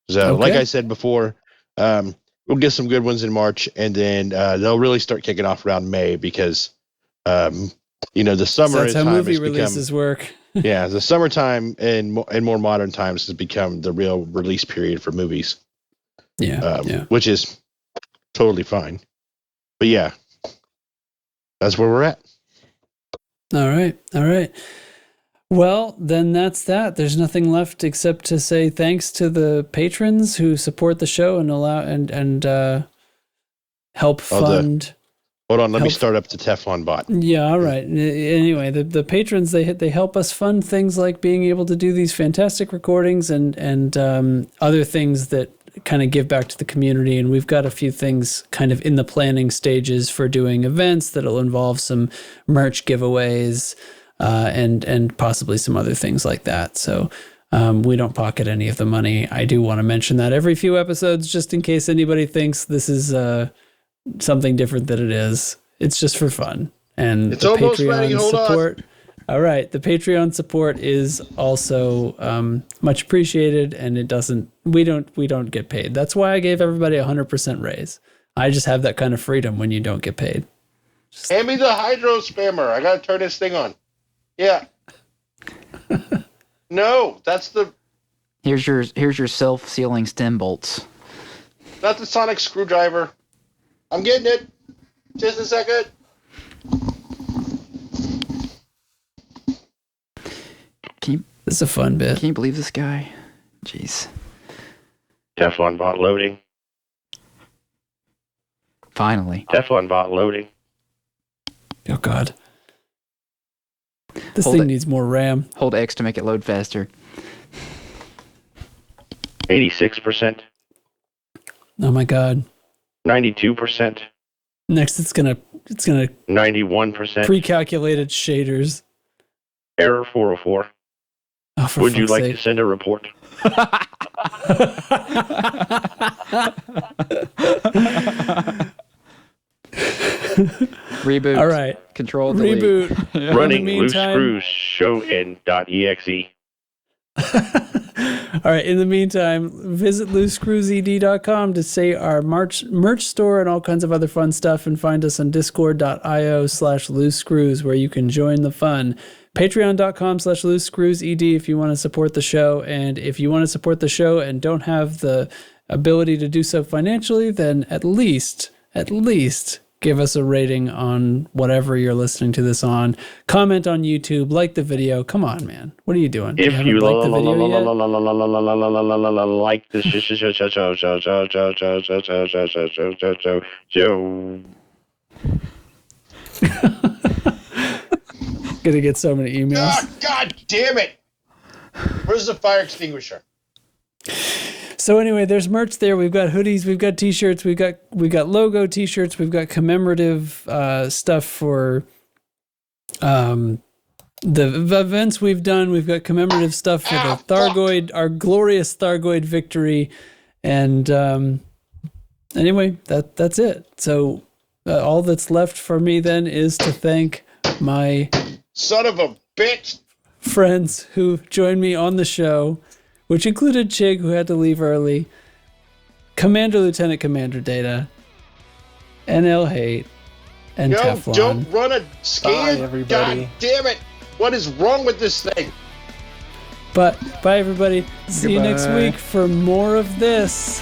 So, like I said before, we'll get some good ones in March, and then they'll really start kicking off around May because, the summer That's how movie releases work. Yeah, the summertime and more modern times has become the real release period for movies. Yeah, which is totally fine. But yeah, that's where we're at. All right. Well, then that's that. There's nothing left except to say thanks to the patrons who support the show and allow and help fund. Hold on, let me start up the Teflon bot. Yeah, all right. Anyway, the patrons they help us fund things like being able to do these fantastic recordings and other things that kind of give back to the community. And we've got a few things kind of in the planning stages for doing events that'll involve some merch giveaways and possibly some other things like that. So We don't pocket any of the money. I do want to mention that every few episodes, just in case anybody thinks this is something different than it is. It's just for fun. And it's the almost Patreon ready. Hold support. on. All right, the Patreon support is also much appreciated, and we don't get paid. That's why I gave everybody 100% raise. I just have that kind of freedom when you don't get paid. Hand me the hydro spammer. I gotta turn this thing on. Yeah. No, that's the. Here's your self-sealing stem bolts. Not the sonic screwdriver. I'm getting it. Just a second. This is a fun bit. Can you believe this guy? Jeez. Teflon bot loading. Finally. Teflon bot loading. Oh God. This thing needs more RAM. Hold X to make it load faster. 86%. Oh my God. 92%. Next, it's gonna 91%. pre-calculated shaders. Error 404. Oh, for Would you fuck's like sake. to send a report? Reboot. All right. Control delete. Reboot. Running loose screws show in .exe. All right. In the meantime, visit loosescrewsed.com to see our merch store and all kinds of other fun stuff, and find us on discord.io/loosescrews where you can join the fun. Patreon.com/loosescrewsed if you want to support the show. And if you want to support the show and don't have the ability to do so financially, then at least give us a rating on whatever you're listening to this on. Comment on YouTube, like the video. Come on, man. What are you doing? If you like the video yet? like this show. Gonna get so many emails. Ah, God damn it! Where's the fire extinguisher? So anyway, there's merch there. We've got hoodies, we've got t-shirts, we've got logo t-shirts, we've got commemorative stuff for the events we've done. We've got commemorative stuff for the Thargoid, our glorious Thargoid victory. And anyway, that's it. So all that's left for me then is to thank my son of a bitch friends who joined me on the show, which included Chig, who had to leave early, Commander Lieutenant Commander Data, NL Hate, and Teflon. Don't run a scan. Bye, everybody. God damn it! What is wrong with this thing? But bye, everybody. See you next week for more of this.